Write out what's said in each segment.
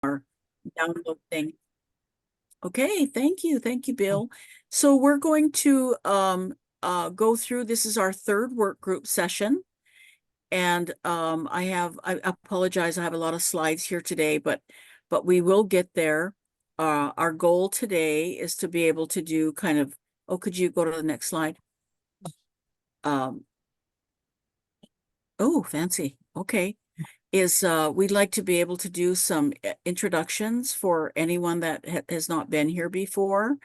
our download thing. Okay, thank you. Thank you, Bill. So we're going to go through, this is our third work group session. And I apologize, I have a lot of slides here today, but we will get there. Our goal today is to be able to do kind of, oh, could you go to the next slide? Oh, fancy. Okay. We'd like to be able to do some introductions for anyone that has not been here before.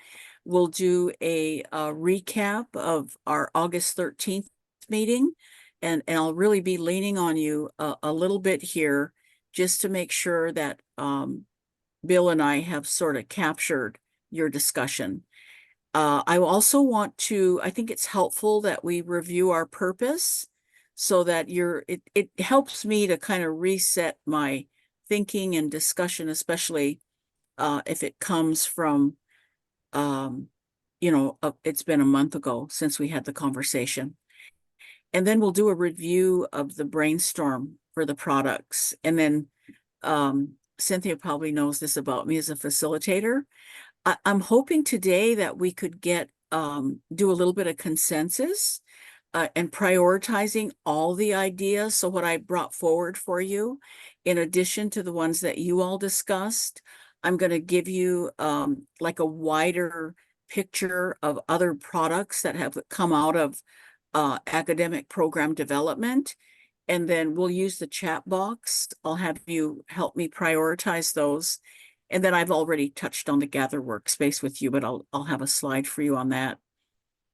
We'll do a recap of our August 13th meeting, and I'll really be leaning on you a little bit here just to make sure that Bill and I have sort of captured your discussion. I also want to, I think it's helpful that we review our purpose so that it helps me to kind of reset my thinking and discussion, especially if it comes from, it's been a month ago since we had the conversation. And then we'll do a review of the brainstorm for the products. And then Cynthia probably knows this about me as a facilitator. I'm hoping today that we could do a little bit of consensus and prioritizing all the ideas. So what I brought forward for you, in addition to the ones that you all discussed, I'm going to give you like a wider picture of other products that have come out of academic program development. And then we'll use the chat box. I'll have you help me prioritize those. And then I've already touched on the Gather Workspace with you, but I'll have a slide for you on that.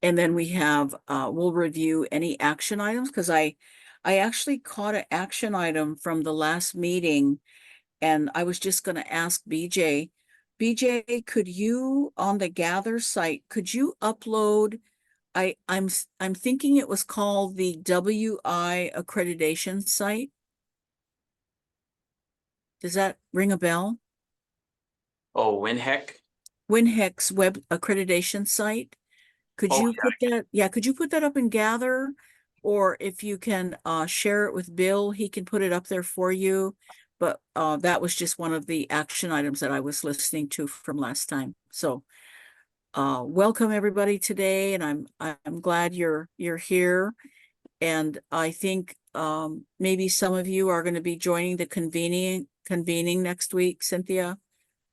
And then we'll review any action items, because I actually caught an action item from the last meeting, and I was just going to ask BJ. BJ, could you, on the Gather site, could you upload, I'm thinking it was called the WI accreditation site. Does that ring a bell? Oh, WinHEC? WinHEC's web accreditation site. Could you put that, could you put that up in Gather? Or if you can share it with Bill, he can put it up there for you. But that was just one of the action items that I was listening to from last time. So welcome everybody today, and I'm glad you're here. And I think maybe some of you are going to be joining the convening next week. Cynthia,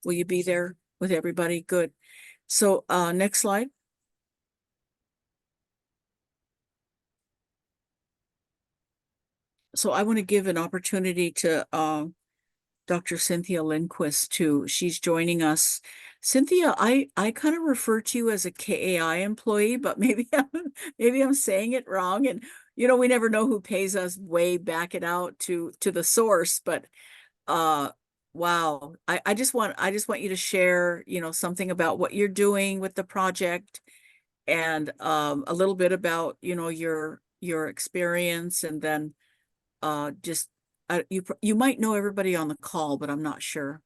will you be there with everybody? Good. So next slide. So I want to give an opportunity to Dr. Cynthia Lindquist too. She's joining us. Cynthia, I kind of refer to you as a KAI employee, but maybe I'm saying it wrong. And we never know who pays us. Way back it out to the source. But wow, I just want you to share something about what you're doing with the project, and a little bit about your experience, and then just you might know everybody on the call, but I'm not sure.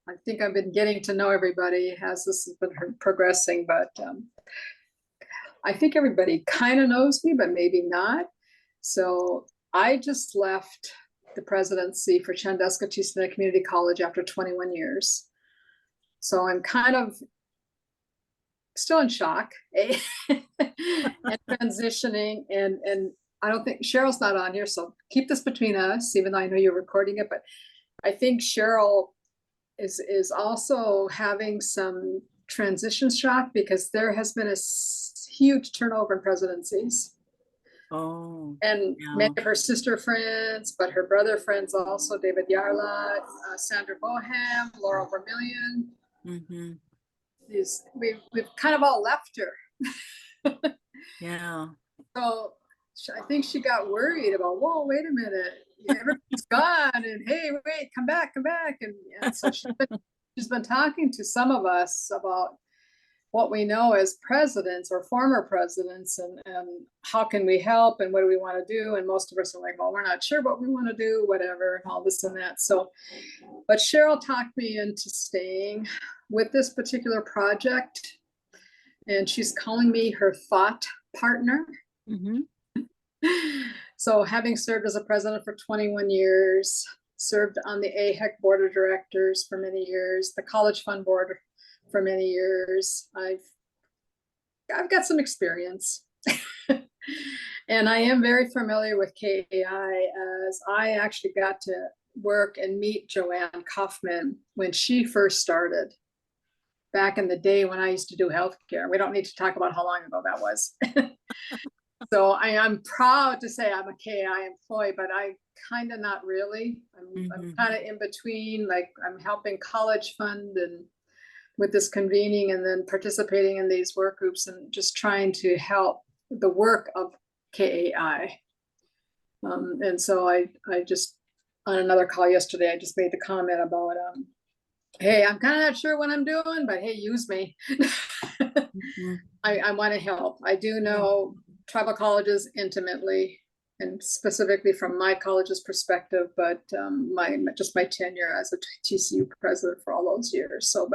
I think I've been getting to know everybody as this has been progressing, but I think everybody kind of knows me, but maybe not. So I just left the presidency for Chandaska-Tisana Community College after 21 years. So I'm kind of still in shock and transitioning, and I don't think Cheryl's not on here, so keep this between us, even though I know you're recording it. But I think Cheryl is also having some transition shock, because there has been a huge turnover in presidencies. Oh, and yeah. Many of her sister friends, but her brother friends also, David Yarlott, Sandra Boham, Laurel Vermillion. Mm-hmm. We've kind of all left her. Yeah. So I think she got worried about, whoa, wait a minute, everybody's gone, and hey, wait, come back. And so she's been talking to some of us about what we know as presidents or former presidents, and how can we help, and what do we want to do. And most of us are like, well, we're not sure what we want to do, whatever, and all this and that. So, but Cheryl talked me into staying with this particular project, and she's calling me her thought partner. Mm-hmm. So having served as a president for 21 years, served on the AHEC Board of Directors for many years, the College Fund Board for many years. I've got some experience. And I am very familiar with KAI, as I actually got to work and meet Joanne Kaufman when she first started back in the day when I used to do healthcare. We don't need to talk about how long ago that was. So I'm proud to say I'm a KAI employee, but I kind of not really. I'm kind of in between, like I'm helping College Fund and with this convening and then participating in these work groups and just trying to help the work of KAI. And so I just, on another call yesterday, I just made the comment about, hey, I'm kind of not sure what I'm doing, but hey, use me. I want to help. I do know tribal colleges intimately and specifically from my college's perspective, but my tenure as a TCU president for all those years. So,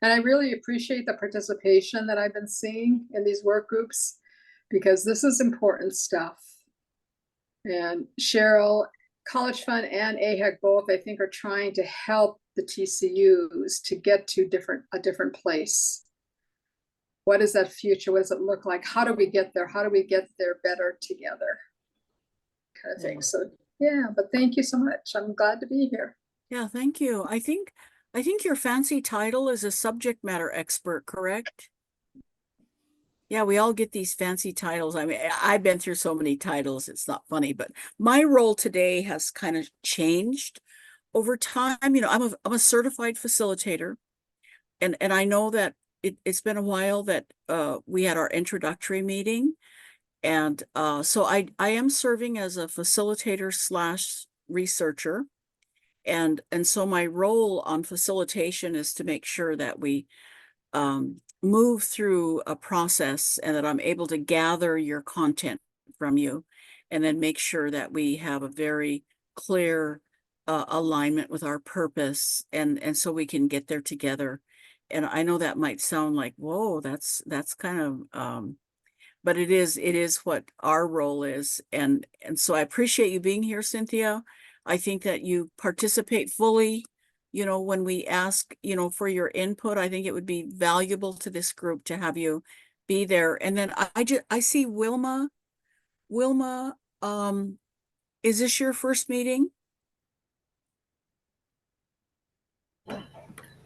and I really appreciate the participation that I've been seeing in these work groups, because this is important stuff. And Cheryl, College Fund and AHEC both, I think, are trying to help the TCUs to get to a different place. What is that future? What does it look like? How do we get there? How do we get there better together? Kind of thing. So yeah, but thank you so much. I'm glad to be here. Yeah, thank you. I think your fancy title is a subject matter expert, correct? Yeah, we all get these fancy titles. I mean, I've been through so many titles, it's not funny, but my role today has kind of changed over time. You know, I'm a certified facilitator, and I know that it's been a while that we had our introductory meeting. And so I am serving as a facilitator / researcher. And so my role on facilitation is to make sure that we move through a process and that I'm able to gather your content from you and then make sure that we have a very clear alignment with our purpose and so we can get there together. And I know that might sound like, whoa, that's kind of but it is what our role is. And so I appreciate you being here, Cynthia. I think that you participate fully. You know, when we ask, you know, for your input, I think it would be valuable to this group to have you be there. And then I see Wilma. Wilma, is this your first meeting?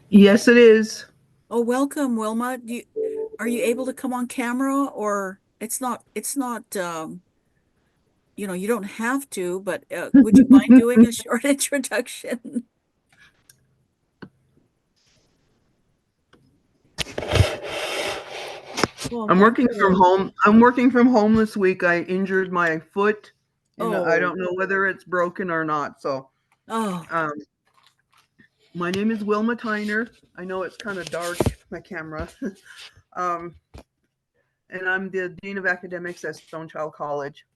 Yes, it is. Oh, welcome, Wilma. Are you able to come on camera, or it's not, you know, you don't have to, but would you mind doing a short introduction? Well, I'm working from home. I'm working from home this week. I injured my foot, and I don't know whether it's broken or not. So, my name is Wilma Tyner. I know it's kind of dark, my camera. And I'm the Dean of Academics at Stonechild College.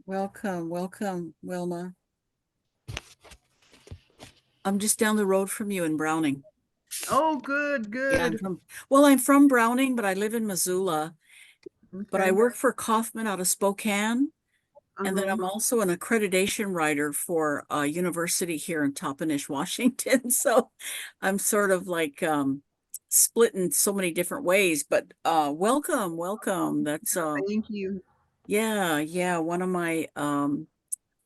Welcome, Wilma. I'm just down the road from you in Browning. Oh, good. Yeah, I'm from Browning, but I live in Missoula. Okay. But I work for Kaufman out of Spokane. And then I'm also an accreditation writer for a university here in Toppenish, Washington. So I'm sort of like split in so many different ways, but welcome. That's thank you. Yeah, one of my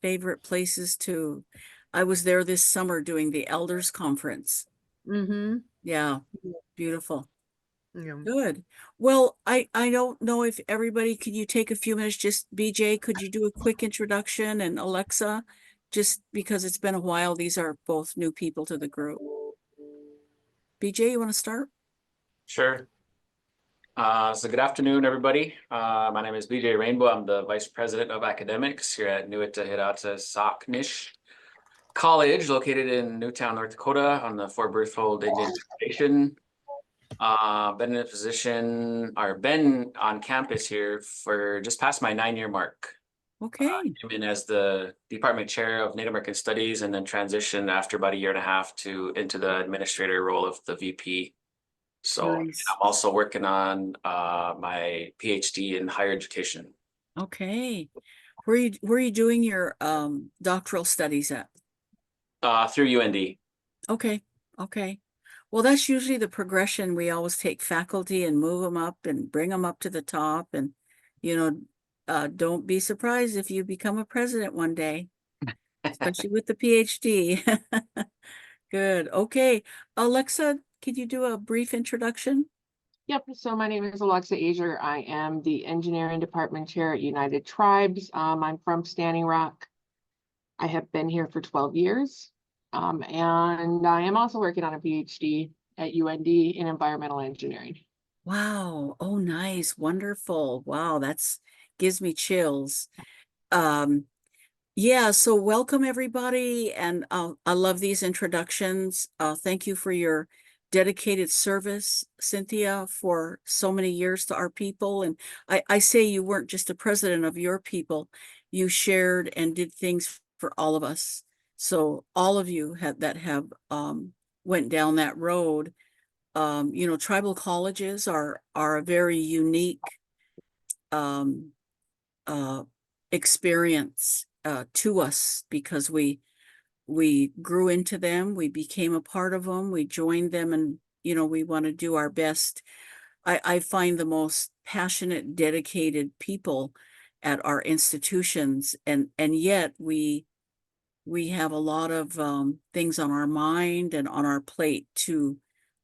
favorite places to. I was there this summer doing the Elders Conference. Yeah, beautiful. Yeah. Good. Well, I don't know if everybody, could you take a few minutes, just BJ, could you do a quick introduction, and Alexa, just because it's been a while, these are both new people to the group. BJ, you want to start? Sure. So good afternoon, everybody. My name is BJ Rainbow. I'm the Vice President of Academics here at Nu'uta-Hirata Sauknish College, located in Newtown, North Dakota on the Fort Berthold Indian Reservation. Been in a position, or been on campus here for just past my 9-year mark. Okay. Came in as the Department Chair of Native American Studies and then transitioned after about 1.5 years into the administrator role of the VP. So nice. I'm also working on my PhD in higher education. Okay. Where are you doing your doctoral studies at? Through UND. Okay, okay. Well, that's usually the progression. We always take faculty and move them up and bring them up to the top. And, you know, don't be surprised if you become a president one day, especially with the PhD. Good. Okay. Alexa, could you do a brief introduction? Yep, so my name is Alexa Azier. I am the engineering department chair at United Tribes. I'm from Standing Rock. I have been here for 12 years. And I am also working on a PhD at UND in environmental engineering. Wow. Oh, nice. Wonderful. Wow, that's gives me chills. Um, yeah, so welcome everybody, and I love these introductions. Thank you for your dedicated service, Cynthia, for so many years to our people. And I say you weren't just a president of your people, you shared and did things for all of us. So all of you that have went down that road. You know, tribal colleges are a very unique um, uh, experience to us because we grew into them, we became a part of them, we joined them, and you know we want to do our best. I find the most passionate, dedicated people at our institutions, and yet we have a lot of things on our mind and on our plate to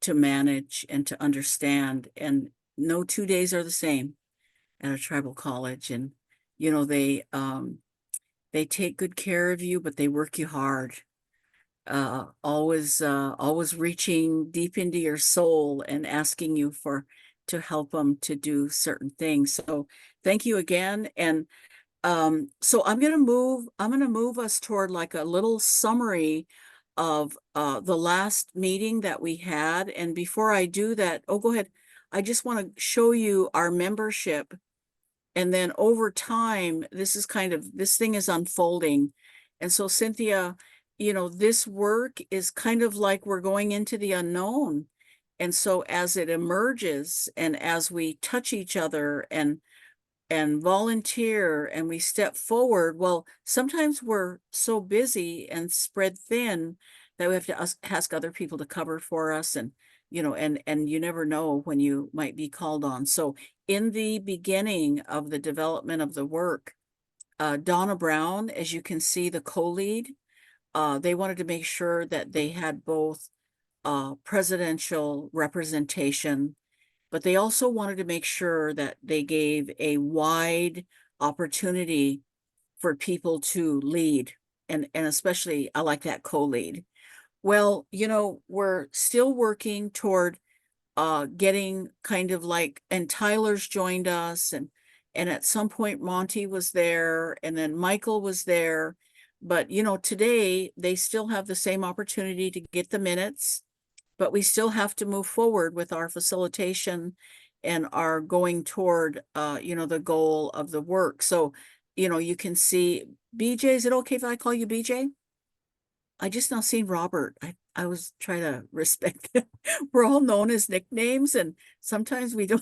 manage and to understand. And no 2 days are the same at a tribal college. And you know they take good care of you, but they work you hard. Always reaching deep into your soul and asking you for to help them to do certain things. So thank you again. And so I'm gonna move us toward like a little summary of the last meeting that we had. And before I do that, oh, go ahead. I just want to show you our membership. And then over time, this thing is unfolding. And so Cynthia, you know, this work is kind of like we're going into the unknown. And so as it emerges and as we touch each other and volunteer and we step forward, well, sometimes we're so busy and spread thin that we have to ask other people to cover for us. And you know, and you never know when you might be called on. So in the beginning of the development of the work, Donna Brown, as you can see, the co-lead, they wanted to make sure that they had both presidential representation, but they also wanted to make sure that they gave a wide opportunity for people to lead. And especially, I like that co-lead. Well, you know, we're still working toward getting kind of like, and Tyler's joined us, and at some point Monty was there, and then Michael was there. But you know, today they still have the same opportunity to get the minutes, but we still have to move forward with our facilitation and our going toward you know, the goal of the work. So, you know, you can see BJ, is it okay if I call you BJ? I just now seen Robert. I was trying to respect them. We're all known as nicknames, and sometimes we don't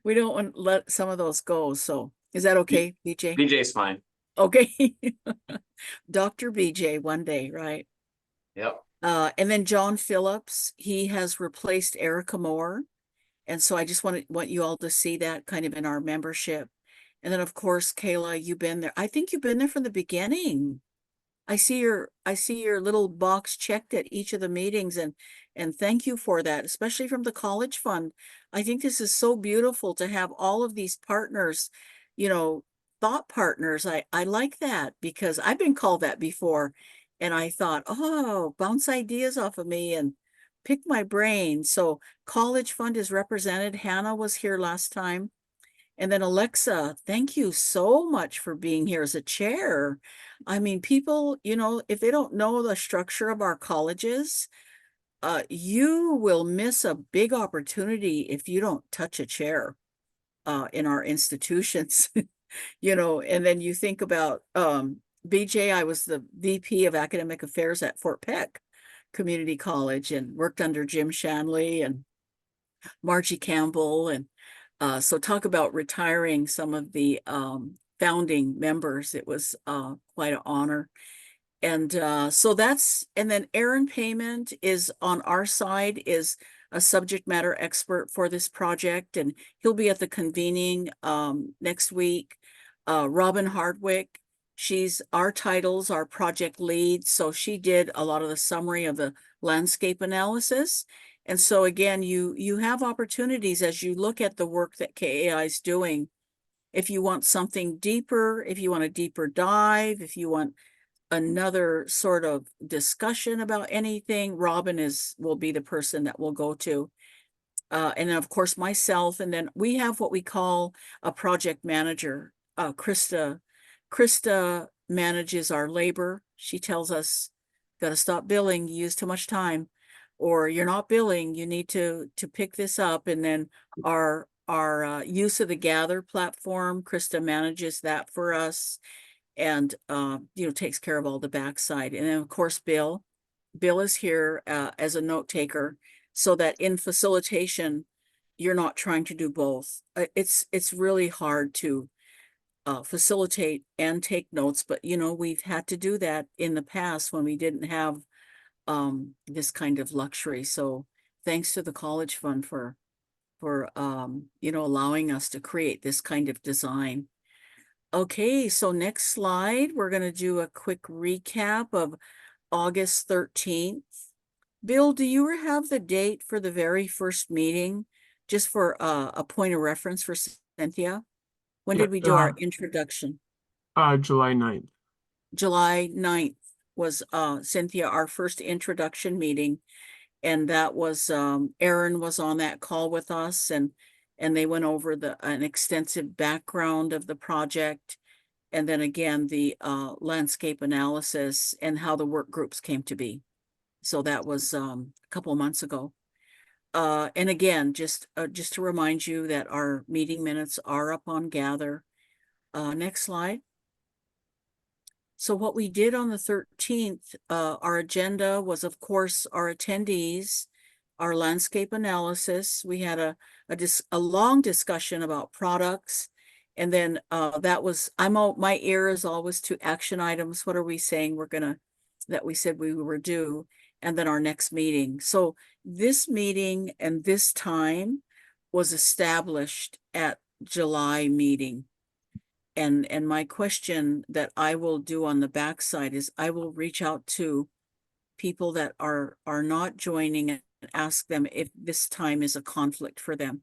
we don't want to let some of those go. So is that okay, BJ? BJ's fine. Okay. Dr. BJ one day, right? Yep. And then John Phillips, he has replaced Erica Moore. And so I just want you all to see that kind of in our membership. And then of course, Kayla, you've been there. I think you've been there from the beginning. I see your little box checked at each of the meetings, and thank you for that, especially from the College Fund. I think this is so beautiful to have all of these partners, you know, thought partners. I like that because I've been called that before, and I thought, oh, bounce ideas off of me and pick my brain. So College Fund is represented. Hannah was here last time. And then Alexa, thank you so much for being here as a chair. I mean, people, you know, if they don't know the structure of our colleges, you will miss a big opportunity if you don't touch a chair in our institutions, you know. And then you think about BJ, I was the VP of Academic Affairs at Fort Peck Community College and worked under Jim Shanley and Margie Campbell. And so talk about retiring some of the founding members. It was quite an honor. And so that's, and then Aaron Payment is on our side, is a subject matter expert for this project, and he'll be at the convening next week. Robin Hardwick, she's our titles, our project lead, so she did a lot of the summary of the landscape analysis. And so again, you have opportunities as you look at the work that KAI is doing. If you want something deeper, if you want a deeper dive, if you want another sort of discussion about anything, Robin will be the person that we'll go to. And then of course myself, and then we have what we call a project manager. Krista manages our labor. She tells us, gotta stop billing, you use too much time, or you're not billing, you need to pick this up. And then our use of the Gather platform, Krista manages that for us, and takes care of all the backside. And then of course Bill is here as a note taker, so that in facilitation you're not trying to do both. It's really hard to facilitate and take notes, but we've had to do that in the past when we didn't have this kind of luxury. So thanks to the College Fund for allowing us to create this kind of design. Okay, so next slide, we're going to do a quick recap of August 13th. Bill, do you have the date for the very first meeting, just for a point of reference for Cynthia? When did we do our introduction? July 9th. July 9th was Cynthia, our first introduction meeting. And that was Aaron was on that call with us, and they went over an extensive background of the project, and then again the landscape analysis and how the work groups came to be. So that was a couple of months ago. And again, just to remind you that our meeting minutes are up on Gather. Next slide. So what we did on the 13th, our agenda was, of course, our attendees, our landscape analysis. We had a long discussion about products. And then my ear is always to action items. What are we saying that we said we were due? And then our next meeting. So this meeting and this time was established at July meeting. And my question that I will do on the backside is I will reach out to people that are not joining and ask them if this time is a conflict for them.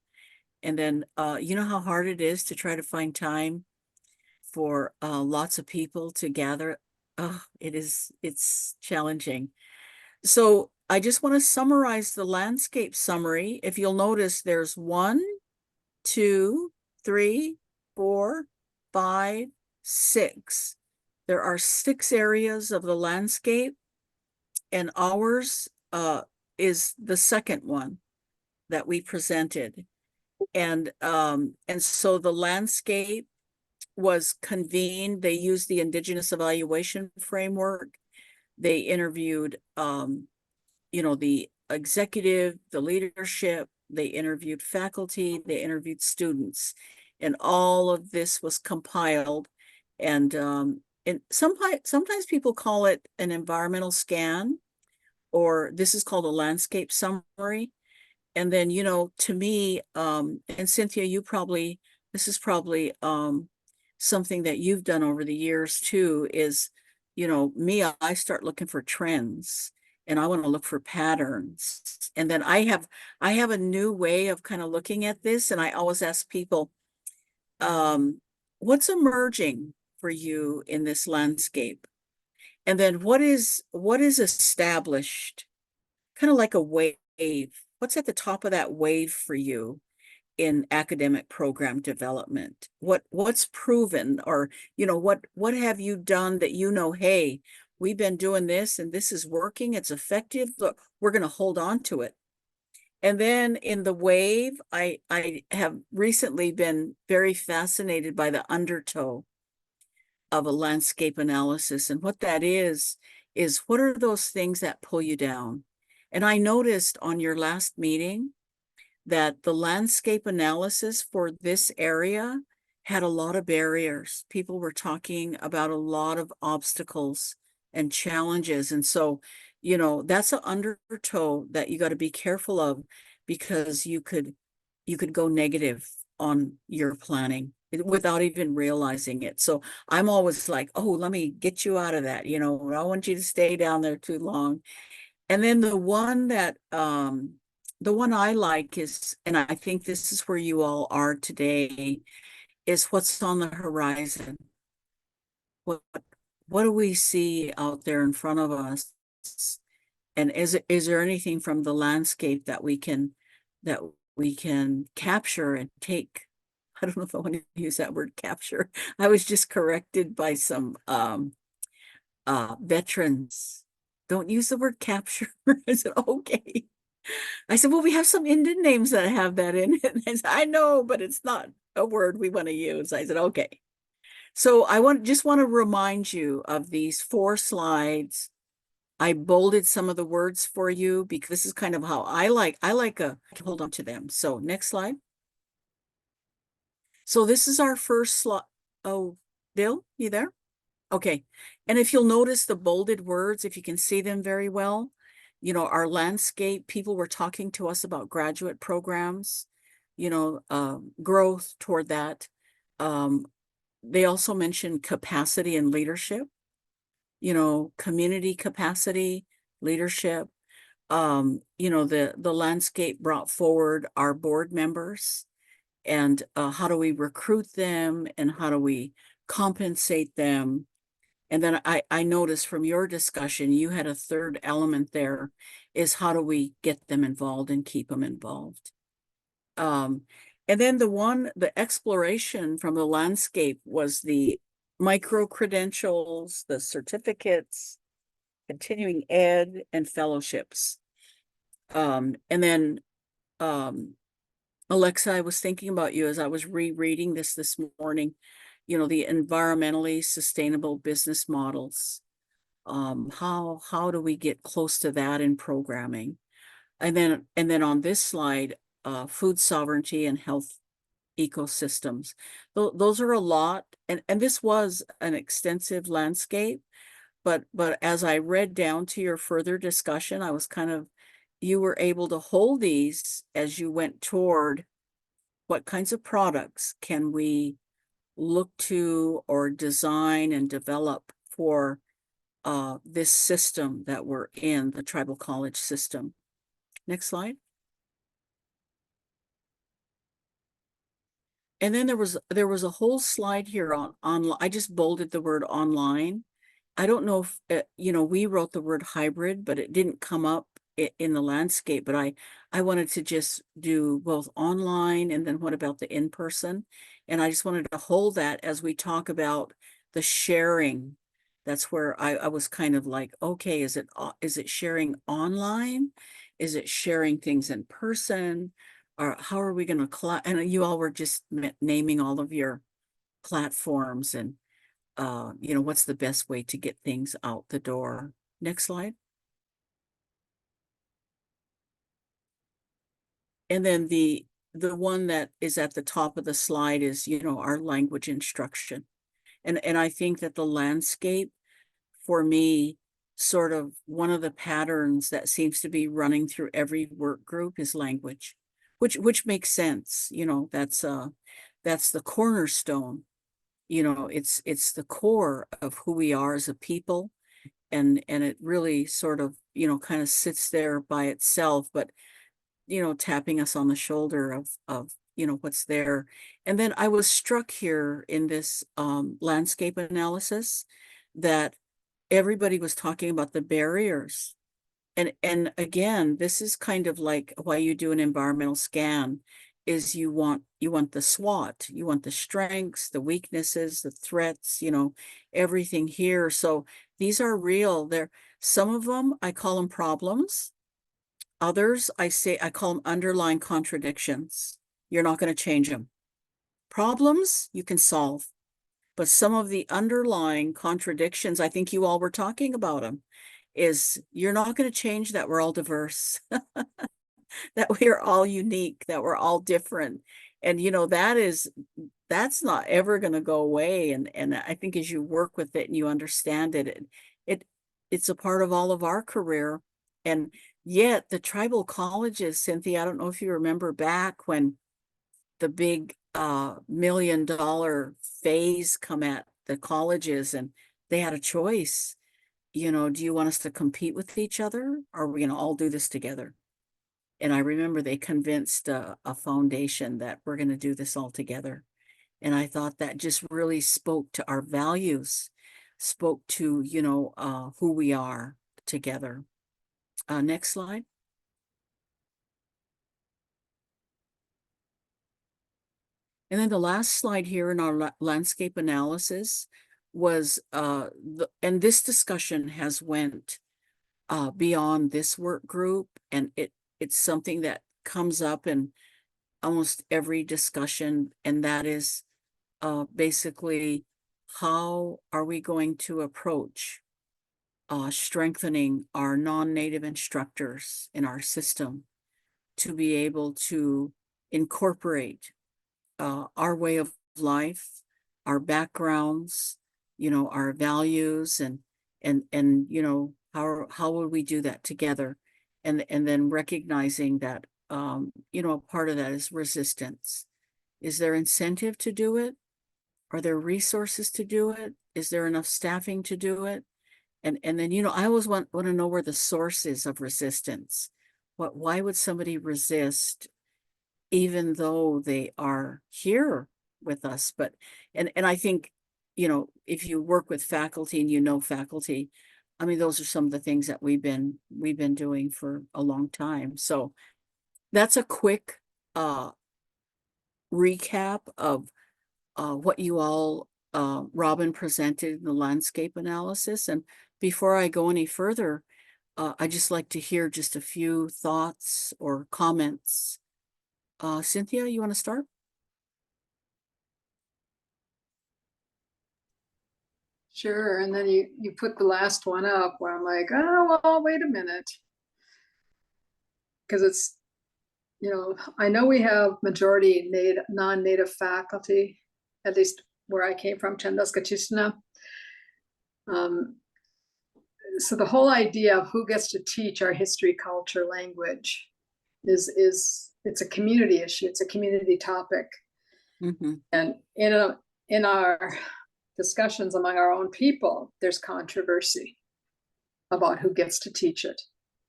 And then, you know how hard it is to try to find time for lots of people to gather. It's challenging. So I just want to summarize the landscape summary. If you'll notice, there's 1, 2, 3, 4, 5, 6. There are 6 areas of the landscape, and ours is the second one that we presented. And so the landscape was convened. They used the Indigenous Evaluation Framework. They interviewed the executive, the leadership, they interviewed faculty, they interviewed students. And all of this was compiled, and sometimes people call it an environmental scan, or this is called a landscape summary. And then, to me, and Cynthia, this is probably something that you've done over the years too, is, I start looking for trends, and I want to look for patterns. And then I have a new way of kind of looking at this, and I always ask people, what's emerging for you in this landscape? And then what is established, kind of like a wave? What's at the top of that wave for you in academic program development? What's proven, or what have you done that hey, we've been doing this and this is working, it's effective, look, we're going to hold on to it. And then in the wave, I have recently been very fascinated by the undertow of a landscape analysis. And what that is what are those things that pull you down? And I noticed on your last meeting that the landscape analysis for this area had a lot of barriers. People were talking about a lot of obstacles and challenges. And so, you know, that's an undertow that you got to be careful of, because you could go negative on your planning without even realizing it. So I'm always like, oh, let me get you out of that. You know, I don't want you to stay down there too long. And then the one I like is, and I think this is where you all are today, is what's on the horizon. What do we see out there in front of us? And is there anything from the landscape that we can capture and take? I don't know if I want to use that word capture. I was just corrected by some veterans. Don't use the word capture. I said, okay. I said, well, we have some Indian names that have that in it. And I said, I know, but it's not a word we want to use. I said, okay. So I just want to remind you of these 4 slides. I bolded some of the words for you because this is kind of how I like to hold on to them. So next slide. So this is our first slide. Oh, Bill, you there? Okay. And if you'll notice the bolded words, if you can see them very well, you know, our landscape, people were talking to us about graduate programs, you know, growth toward that. They also mentioned capacity and leadership, you know, community capacity, leadership. You know, the landscape brought forward our board members and how do we recruit them and how do we compensate them. And then I noticed from your discussion, you had a third element there, is how do we get them involved and keep them involved. And then the exploration from the landscape was the micro credentials, the certificates, continuing ed, and fellowships. And then Alexa, I was thinking about you as I was rereading this morning, you know, the environmentally sustainable business models. How do we get close to that in programming? And then on this slide, food sovereignty and health ecosystems. Those are a lot, and this was an extensive landscape, but as I read down to your further discussion, I was you were able to hold these as you went toward what kinds of products can we look to or design and develop for this system that we're in, the tribal college system. Next slide. And then there was a whole slide here on I just bolded the word online. I don't know if you know, we wrote the word hybrid, but it didn't come up in the landscape. But I wanted to just do both online and then what about the in-person? And I just wanted to hold that as we talk about the sharing. That's where I was kind of like, okay, is it sharing online? Is it sharing things in person? Or how are we going to and you all were just naming all of your platforms and you know, what's the best way to get things out the door. Next slide. And then the one that is at the top of the slide is, you know, our language instruction. And I think that the landscape, for me, sort of one of the patterns that seems to be running through every work group is language, which makes sense. You know, that's the cornerstone. You know, it's the core of who we are as a people, and it really sort of, you know, kind of sits there by itself, but you know, tapping us on the shoulder of you know, what's there. And then I was struck here in this landscape analysis that everybody was talking about the barriers. And again, this is kind of like why you do an environmental scan, is you want the SWOT, you want the strengths, the weaknesses, the threats, you know, everything here. So these are real. Some of them, I call them problems. Others, I call them underlying contradictions. You're not going to change them. Problems you can solve, but some of the underlying contradictions, I think you all were talking about them, is you're not going to change that we're all diverse, that we are all unique, that we're all different. And you know, that's not ever going to go away. And I think as you work with it and you understand it, it's a part of all of our career. And yet the tribal colleges, Cynthia, I don't know if you remember back when the big $1 million phase come at the colleges and they had a choice. You know, do you want us to compete with each other? Or are we going to all do this together? And I remember they convinced a foundation that we're going to do this all together. And I thought that just really spoke to our values, spoke to, you know, who we are together. Next slide. And then the last slide here in our landscape analysis was, and this discussion has went beyond this work group, and it's something that comes up in almost every discussion, and that is basically how are we going to approach strengthening our non-native instructors in our system to be able to incorporate our way of life, our backgrounds, you know, our values, and you know, how would we do that together? And then recognizing that you know, a part of that is resistance. Is there incentive to do it? Are there resources to do it? Is there enough staffing to do it? And then, you know, I always want to know where the source is of resistance. Why would somebody resist even though they are here with us? But and I think, you know, if you work with faculty and you know faculty, I mean, those are some of the things that we've been doing for a long time. So that's a quick recap of what you all Robin presented in the landscape analysis. And before I go any further, I'd just like to hear just a few thoughts or comments. Cynthia, you want to start? Sure, and then you put the last one up where I'm like, oh, well, wait a minute. Because it's, you know, I know we have majority non-native faculty, at least where I came from, Chandaskatchistana. So the whole idea of who gets to teach our history, culture, language is it's a community issue. It's a community topic. Mm-hmm. And in our discussions among our own people, there's controversy about who gets to teach it.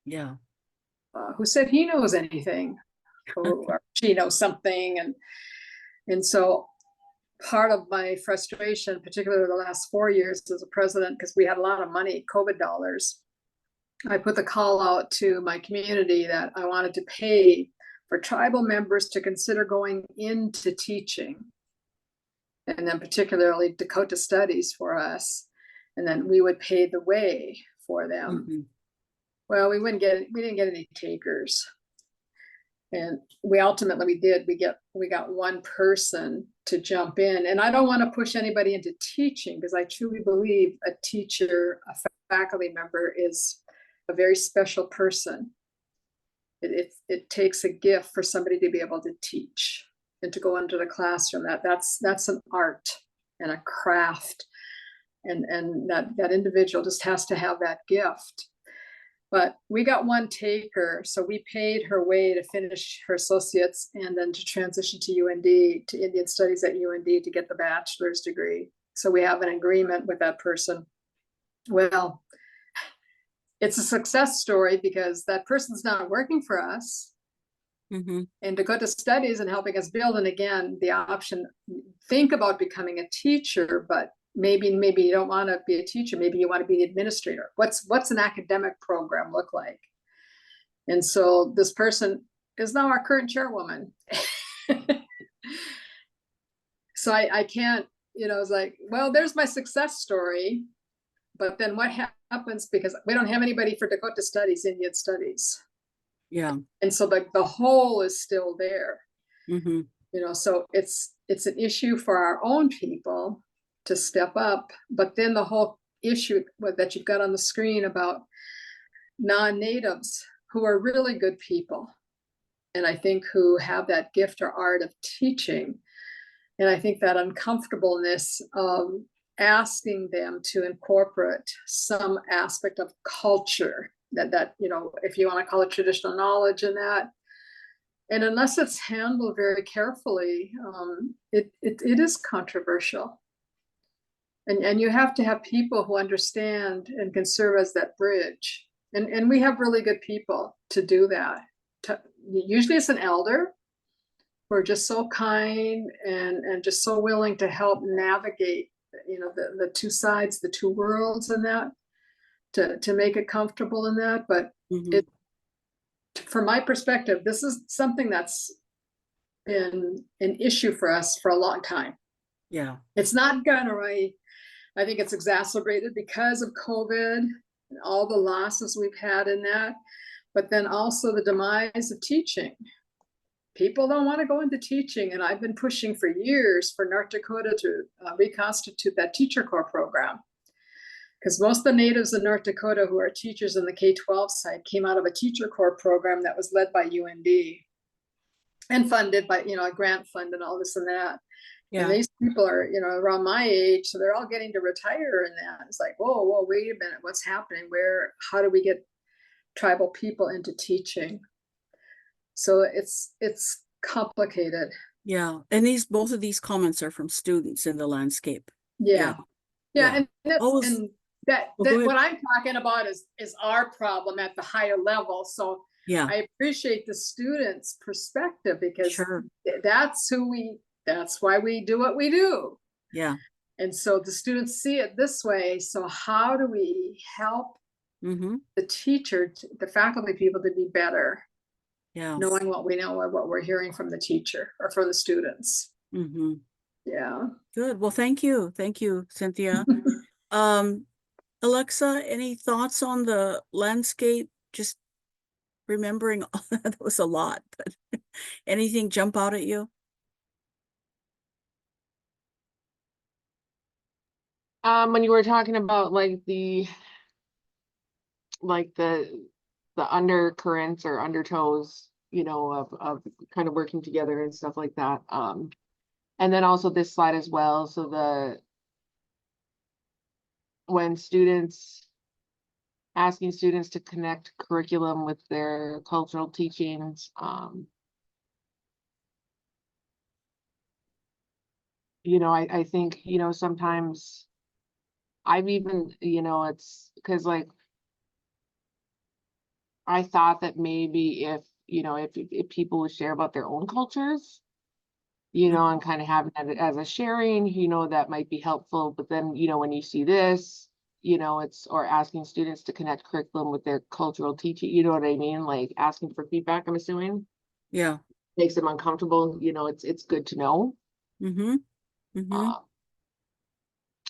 Yeah. Who said he knows anything, or she knows something, and so part of my frustration, particularly the last 4 years as a president, because we had a lot of money, COVID dollars, I put the call out to my community that I wanted to pay for tribal members to consider going into teaching, and then particularly Dakota Studies for us, and then we would pay the way for them. Mm-hmm. Well, we didn't get any takers. And we did. We got one person to jump in. And I don't want to push anybody into teaching, because I truly believe a teacher, a faculty member, is a very special person. It takes a gift for somebody to be able to teach and to go into the classroom. That's an art and a craft. And that individual just has to have that gift. But we got one taker, so we paid her way to finish her associates and then to transition to UND, to Indian Studies at UND, to get the bachelor's degree. So we have an agreement with that person. Well, it's a success story because that person's not working for us. Mm-hmm. And Dakota Studies and helping us build, and again, the option, think about becoming a teacher, but maybe you don't want to be a teacher. Maybe you want to be the administrator. What's an academic program look like? And so this person is now our current chairwoman. So I can't, you know, it's like, well, there's my success story, but then what happens, because we don't have anybody for Dakota Studies, Indian Studies. Yeah. And so the hole is still there. Mm-hmm. You know, so it's an issue for our own people to step up, but then the whole issue that you've got on the screen about non-natives who are really good people, and I think who have that gift or art of teaching. And I think that uncomfortableness of asking them to incorporate some aspect of culture that, you know, if you want to call it traditional knowledge in that. And unless it's handled very carefully, it is controversial. And you have to have people who understand and can serve as that bridge. And we have really good people to do that. Usually it's an elder who are just so kind and just so willing to help navigate, you know, the two sides, the two worlds in that, to make it comfortable in that. But Mhm. from my perspective, this is something that's been an issue for us for a long time. Yeah, It's not gone away. I think it's exacerbated because of COVID and all the losses we've had in that, but then also the demise of teaching. People don't want to go into teaching, and I've been pushing for years for North Dakota to reconstitute that teacher corps program. Because most of the natives in North Dakota who are teachers in the K-12 side came out of a teacher corps program that was led by UND and funded by, you know, a grant fund and all this and that. yeah, And these people are, you know, around my age, so they're all getting to retire in that. It's like, whoa, wait a minute, what's happening? How do we get tribal people into teaching? So it's complicated. yeah. And both of these comments are from students in the landscape. Yeah. Yeah. And Always- and that Well, go ahead. what I'm talking about is our problem at the higher level. So Yeah, I appreciate the students' perspective because sure. that's why we do what we do. Yeah. And so the students see it this way. So how do we help Mm-hmm. the teacher, the faculty people to be better, Yeah. knowing what we know and what we're hearing from the teacher or from the students? Mm-hmm. Yeah. Good. Well, thank you. Thank you, Cynthia. Alexa, any thoughts on the landscape? Just remembering that was a lot, but anything jump out at you? When you were talking about like the undercurrents or undertows, you know, of kind of working together and stuff like that. And then also this slide as well. So when asking students to connect curriculum with their cultural teachings, you know, I think, you know, sometimes I've even, you know, it's because like I thought that maybe if, you know, if people would share about their own cultures, you know, and kind of having that as a sharing, you know, that might be helpful. But then, you know, when you see this, you know, or asking students to connect curriculum with their cultural teaching, you know what I mean? Like asking for feedback, I'm assuming, Yeah. makes them uncomfortable. You know, it's good to know. Mm-hmm. Mm-hmm.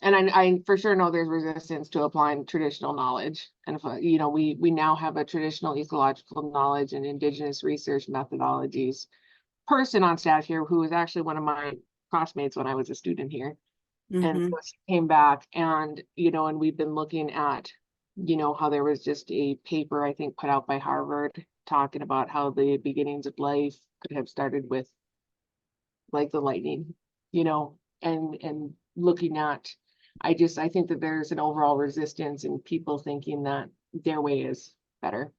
And I for sure know there's resistance to applying traditional knowledge. And if, you know, we now have a traditional ecological knowledge and indigenous research methodologies person on staff here who was actually one of my classmates when I was a student here. And Mm-hmm. so she came back and, you know, and we've been looking at, you know, how there was just a paper, I think, put out by Harvard talking about how the beginnings of life could have started with like the lightning, you know, and looking at, I think that there's an overall resistance in people thinking that their way is better.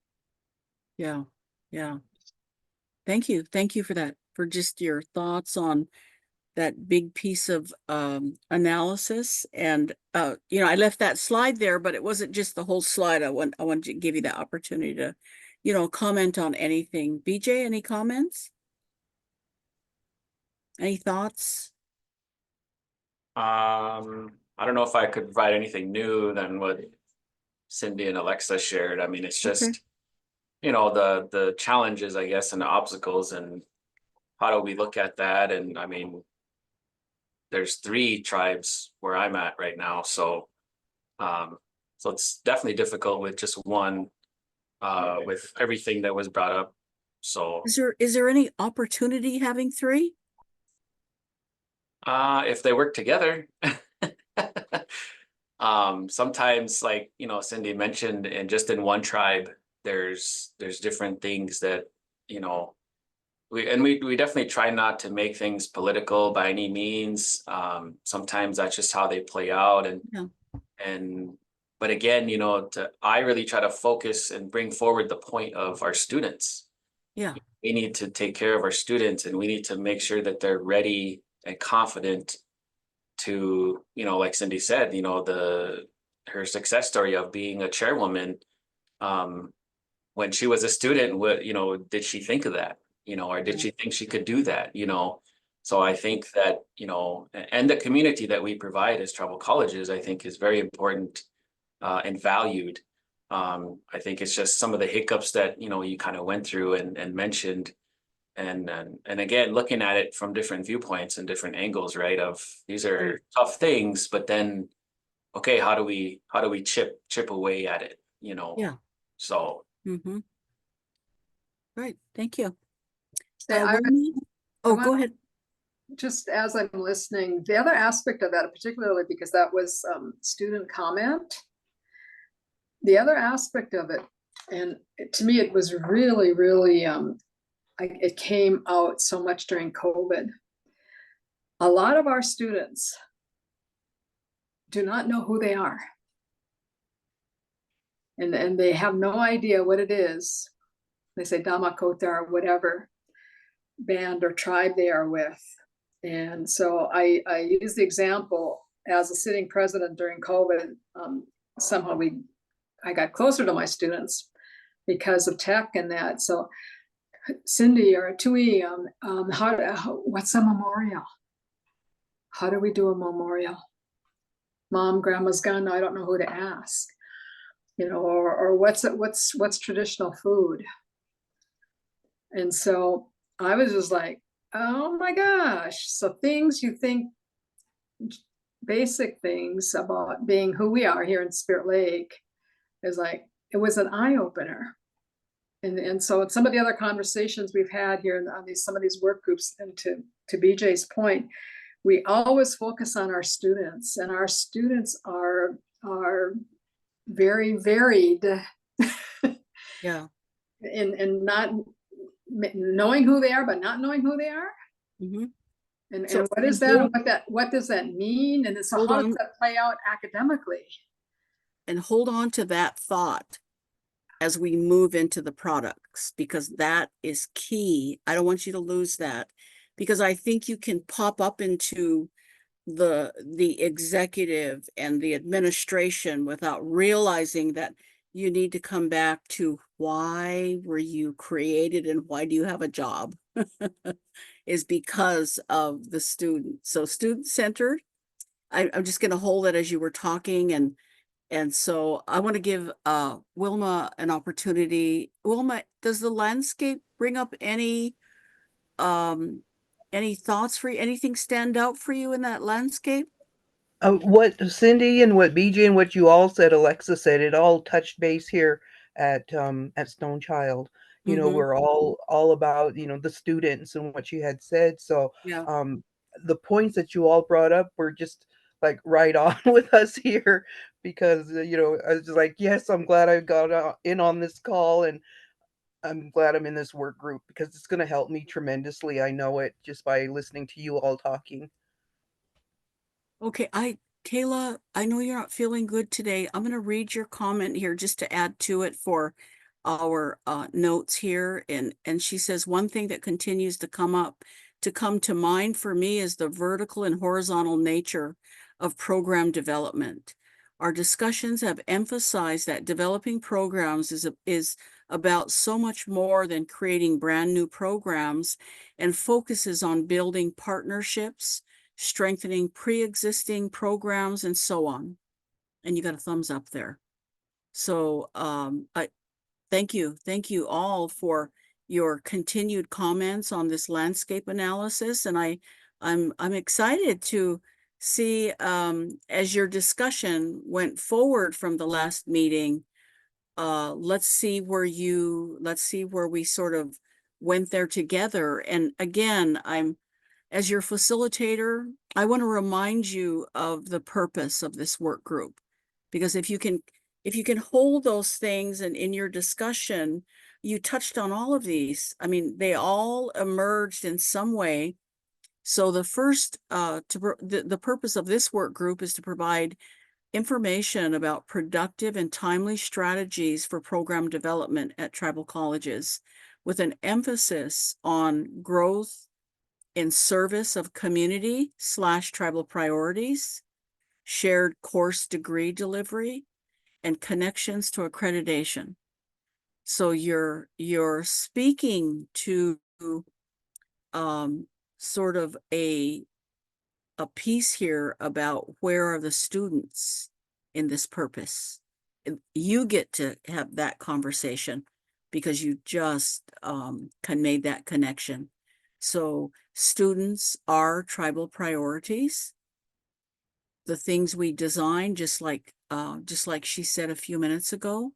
Yeah. Yeah. Thank you. Thank you for that, for just your thoughts on that big piece of analysis. And you know, I left that slide there, but it wasn't just the whole slide. I want to give you the opportunity to, you know, comment on anything. BJ, any comments? Any thoughts? I don't know if I could provide anything new than what Cindy and Alexa shared. I mean, it's just, Okay. you know, the challenges, I guess, and the obstacles, and how do we look at that? And I mean, there's 3 tribes where I'm at right now, so it's definitely difficult with just one, with everything that was brought up. So Is there any opportunity having 3? if they work together. Sometimes, like, you know, Cindy mentioned, and just in one tribe, there's different things that, you know, we definitely try not to make things political by any means. Sometimes that's just how they play out, and but again, you know, I really try to focus and bring forward the point of our students. Yeah. We need to take care of our students, and we need to make sure that they're ready and confident to, you know, like Cindy said, you know, her success story of being a chairwoman. When she was a student, what, you know, did she think of that? You know, or did she think she could do that? You know, so I think that, you know, and the community that we provide as tribal colleges, I think is very important and valued. I think it's just some of the hiccups that, you know, you kind of went through and mentioned. And again, looking at it from different viewpoints and different angles, right? Of these are tough things, but then, okay, how do we chip away at it? You know? Yeah. So. Mm-hmm. Right, thank you. Say, Wilma? Oh, go want- ahead. just as I'm listening, the other aspect of that, particularly because that was student comment, the other aspect of it, and to me, it was really, really, it came out so much during COVID. A lot of our students do not know who they are. And they have no idea what it is. They say Damakota or whatever band or tribe they are with. And so I use the example as a sitting president during COVID. Somehow I got closer to my students because of tech and that. So Cindy or Tui, what's a memorial? How do we do a memorial? Mom, grandma's gone, I don't know who to ask. You know, or what's traditional food? And so I was just like, oh my gosh. So things you think, basic things about being who we are here in Spirit Lake is like, it was an eye-opener. And so some of the other conversations we've had here on some of these work groups, and to BJ's point, we always focus on our students, and our students are very varied. Yeah. And not knowing who they are, but not knowing who they are. Mm-hmm. And So what is that? What does that mean? And so how does that play out academically? And hold on to that thought as we move into the products, because that is key. I don't want you to lose that, because I think you can pop up into the executive and the administration without realizing that you need to come back to why were you created and why do you have a job is because of the student. So student-centered, I'm just going to hold it as you were talking, and so I want to give Wilma an opportunity. Wilma, does the landscape bring up any thoughts for you? Anything stand out for you in that landscape? What Cindy and what BJ and what you all said, Alexa said, it all touched base here at Stone Child. You know, we're all about, you know, the students and what you had said. So Yeah. the points that you all brought up were just like right on with us here, because you know, I was just like, yes, I'm glad I got in on this call, and I'm glad I'm in this work group because it's going to help me tremendously. I know it just by listening to you all talking. Okay, Kayla, I know you're not feeling good today. I'm going to read your comment here just to add to it for our notes here. And she says, one thing that continues to come to mind for me is the vertical and horizontal nature of program development. Our discussions have emphasized that developing programs is about so much more than creating brand new programs, and focuses on building partnerships, strengthening pre-existing programs, and so on. And you got a thumbs up there. So I thank you all for your continued comments on this landscape analysis. And I'm excited to see as your discussion went forward from the last meeting, let's see where we sort of went there together. And again, as your facilitator, I want to remind you of the purpose of this work group, because if you can if you can hold those things and in your discussion, you touched on all of these. I mean, they all emerged in some way. So the first, the purpose of this work group is to provide information about productive and timely strategies for program development at tribal colleges, with an emphasis on growth in service of community/tribal priorities, shared course degree delivery, and connections to accreditation. So you're speaking to sort of a piece here about where are the students in this purpose. You get to have that conversation because you just made that connection. So students are tribal priorities. The things we design, just like she said a few minutes ago,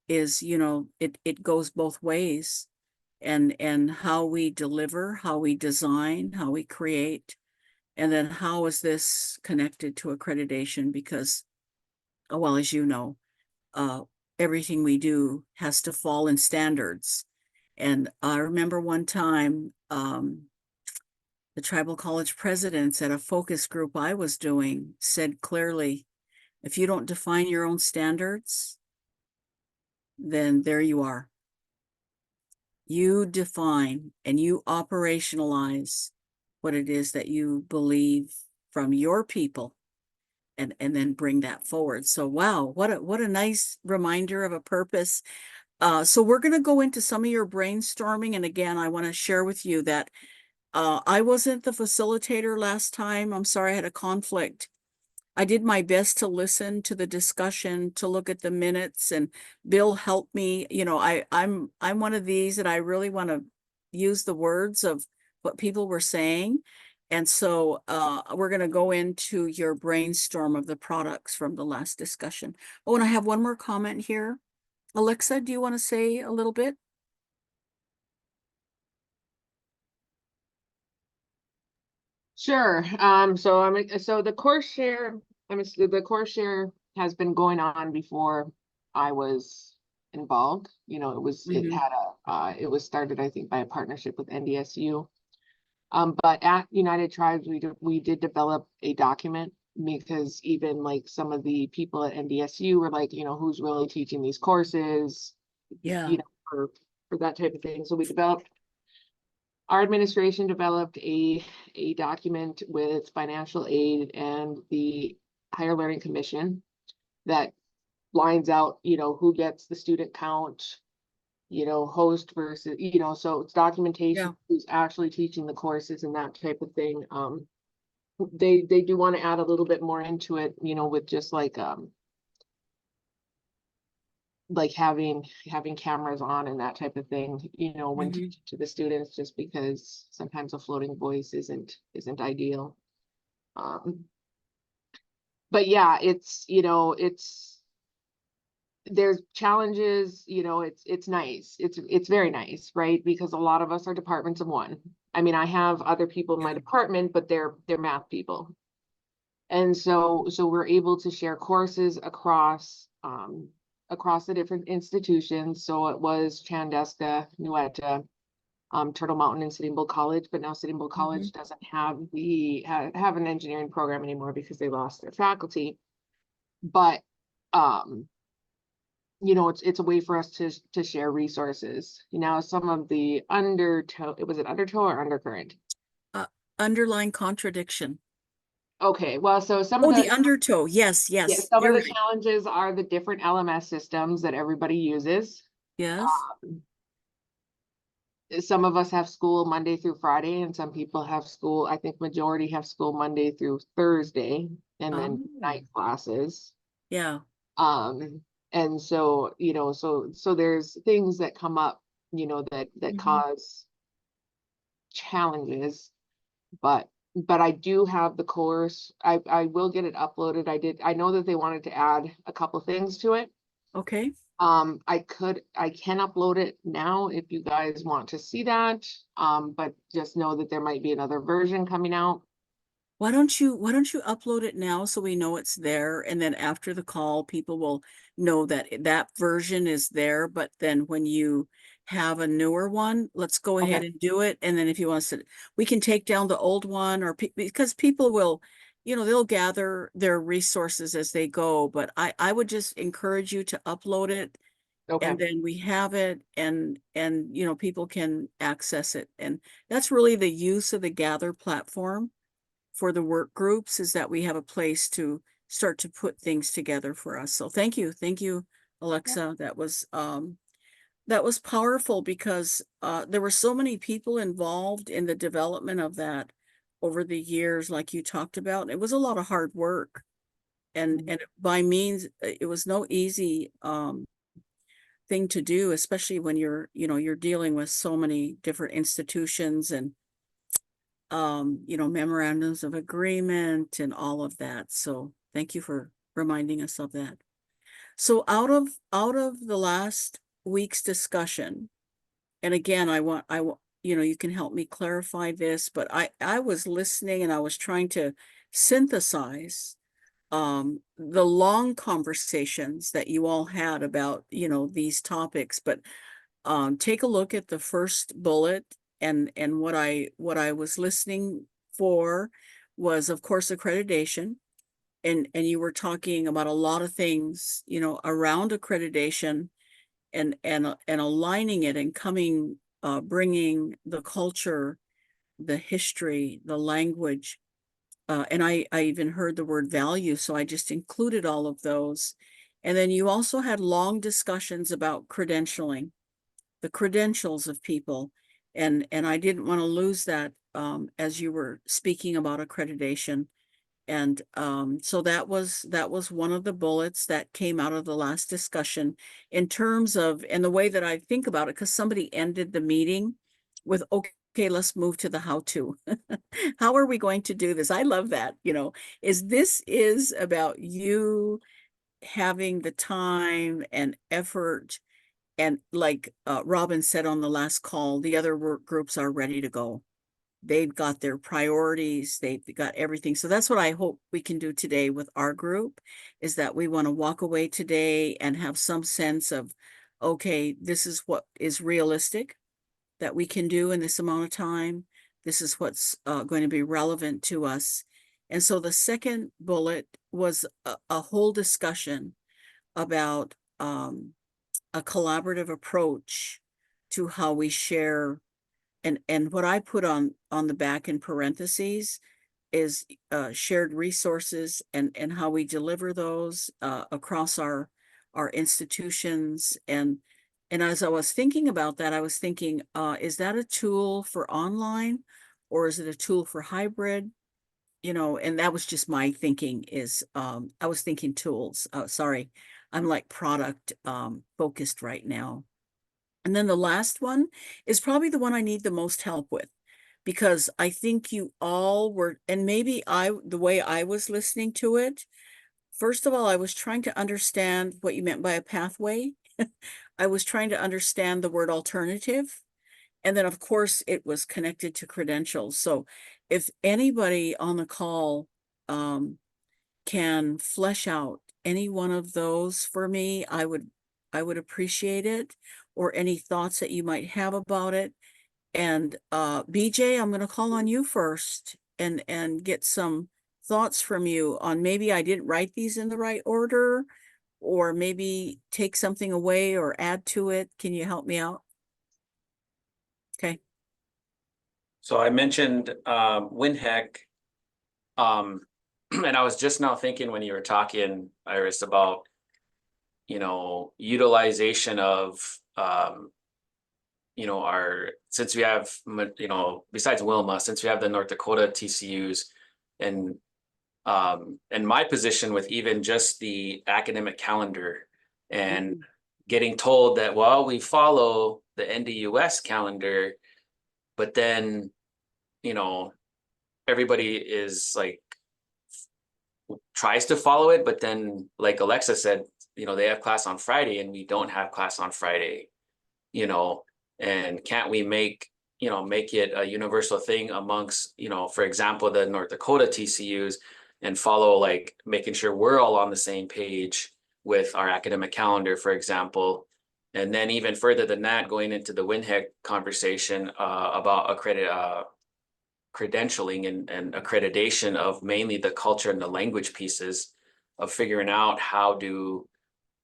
is, you know, it goes both ways. And how we deliver, how we design, how we create, and then how is this connected to accreditation? Because, well, as you know, everything we do has to fall in standards. And I remember one time, the tribal college presidents at a focus group I was doing said clearly, if you don't define your own standards, then there you are. You define and you operationalize what it is that you believe from your people, and then bring that forward. So wow, what a nice reminder of a purpose. So we're going to go into some of your brainstorming, and again, I want to share with you that I wasn't the facilitator last time. I'm sorry, I had a conflict. I did my best to listen to the discussion, to look at the minutes, and Bill helped me. You know, I'm one of these that I really want to use the words of what people were saying. And so we're going to go into your brainstorm of the products from the last discussion. Oh, and I have one more comment here. Alexa, do you want to say a little bit? Sure. So the course share, the course share has been going on before I was involved. You know, it was started, I think, by a partnership with NDSU. But at United Tribes, we did develop a document, because even like some of the people at NDSU were like, you know, who's really teaching these courses, Yeah. you know, for that type of thing. So our administration developed a document with financial aid and the Higher Learning Commission that lines out, you know, who gets the student count, you know, host versus, you know, so it's documentation, Yeah. who's actually teaching the courses and that type of thing. They do want to add a little bit more into it, you know, with just like having cameras on and that type of thing, you know, when teaching to the students, just because sometimes a floating voice isn't ideal. But yeah, it's, you know, there's challenges, you know, it's nice. It's very nice, right? Because a lot of us are departments of one. I mean, I have other people in my department, but they're math people. And so we're able to share courses across the different institutions. So it was Chandeska, Nuetta, Turtle Mountain, and Sitting Bull College, but now Sitting Bull College doesn't have have an engineering program anymore because they lost their faculty. But you know, it's a way for us to share resources. You know, some of the undertow, was it undertow or undercurrent? Underlying contradiction. Okay, well, so some Oh, of the undertow. Yes, yeah, yes. some of You're the right. challenges are the different LMS systems that everybody uses. Yes. Some of us have school Monday through Friday, and some people have school, I think majority have school Monday through Thursday, and then night classes. Yeah. And so, you know, so there's things that come up, you know, that cause challenges, but I do have the course. I will get it uploaded. I know that they wanted to add a couple things to it. Okay. I can upload it now if you guys want to see that. But just know that there might be another version coming out. why don't you upload it now so we know it's there? And then after the call, people will know that that version is there. But then when you have a newer one, let's go ahead Okay. and do it. And then if you want to, we can take down the old one, or because people will, they'll gather their resources as they go. But I would just encourage you to upload it, Okay. and then we have it, and people can access it. And that's really the use of the Gather platform for the work groups, is that we have a place to start to put things together for us. So thank you, Alexa. That was powerful, because there were so many people involved in the development of that over the years, like you talked about. It was a lot of hard work, and Mhm. by means, it was no easy thing to do, especially when you're dealing with so many different institutions, and memorandums of agreement and all of that. So thank you for reminding us of that. So out of the last week's discussion, and again, you can help me clarify this, but I was listening and I was trying to synthesize the long conversations that you all had about, these topics. But take a look at the first bullet, and what I was listening for was, of course, accreditation. And you were talking about a lot of things, around accreditation, and aligning it, and bringing the culture, the history, the language, and I even heard the word value, so I just included all of those. And then you also had long discussions about credentialing, the credentials of people. And I didn't want to lose that, as you were speaking about accreditation. And so that was one of the bullets that came out of the last discussion, in terms of, and the way that I think about it, because somebody ended the meeting with, okay, let's move to the how to. How are we going to do this? I love that, is about you having the time and effort. And like Robin said on the last call, the other work groups are ready to go. They've got their priorities, they've got everything. So that's what I hope we can do today with our group, is that we want to walk away today and have some sense of, okay, this is what is realistic that we can do in this amount of time. This is what's going to be relevant to us. And so the second bullet was a whole discussion about a collaborative approach to how we share. And what I put on the back in parentheses is shared resources, and how we deliver those across our institutions. And as I was thinking about that, I was thinking, is that a tool for online, or is it a tool for hybrid? And that was just my thinking, is I was thinking tools. Sorry, I'm like product focused right now. And then the last one is probably the one I need the most help with, because I think you all were, and maybe the way I was listening to it, first of all, I was trying to understand what you meant by a pathway. I was trying to understand the word alternative. And then, of course, it was connected to credentials. So if anybody on the call can flesh out any one of those for me, I would appreciate it, or any thoughts that you might have about it. And BJ, I'm going to call on you first, and get some thoughts from you on, maybe I didn't write these in the right order, or maybe take something away or add to it. Can you help me out? Okay. So I mentioned WinHEC, and I was just now thinking when you were talking, Iris, about utilization of since we have besides Wilma, since we have the North Dakota TCUs, and my position with even just the academic calendar, and getting told that, well, we follow the NDUS calendar, but then everybody is like tries to follow it, but then, like Alexa said, they have class on Friday and we don't have class on Friday, and can't we make make it a universal thing amongst, for example, the North Dakota TCUs, and follow like making sure we're all on the same page with our academic calendar, for example. And then even further than that, going into the WinHEC conversation about credentialing and accreditation of mainly the culture and the language pieces of figuring out how to,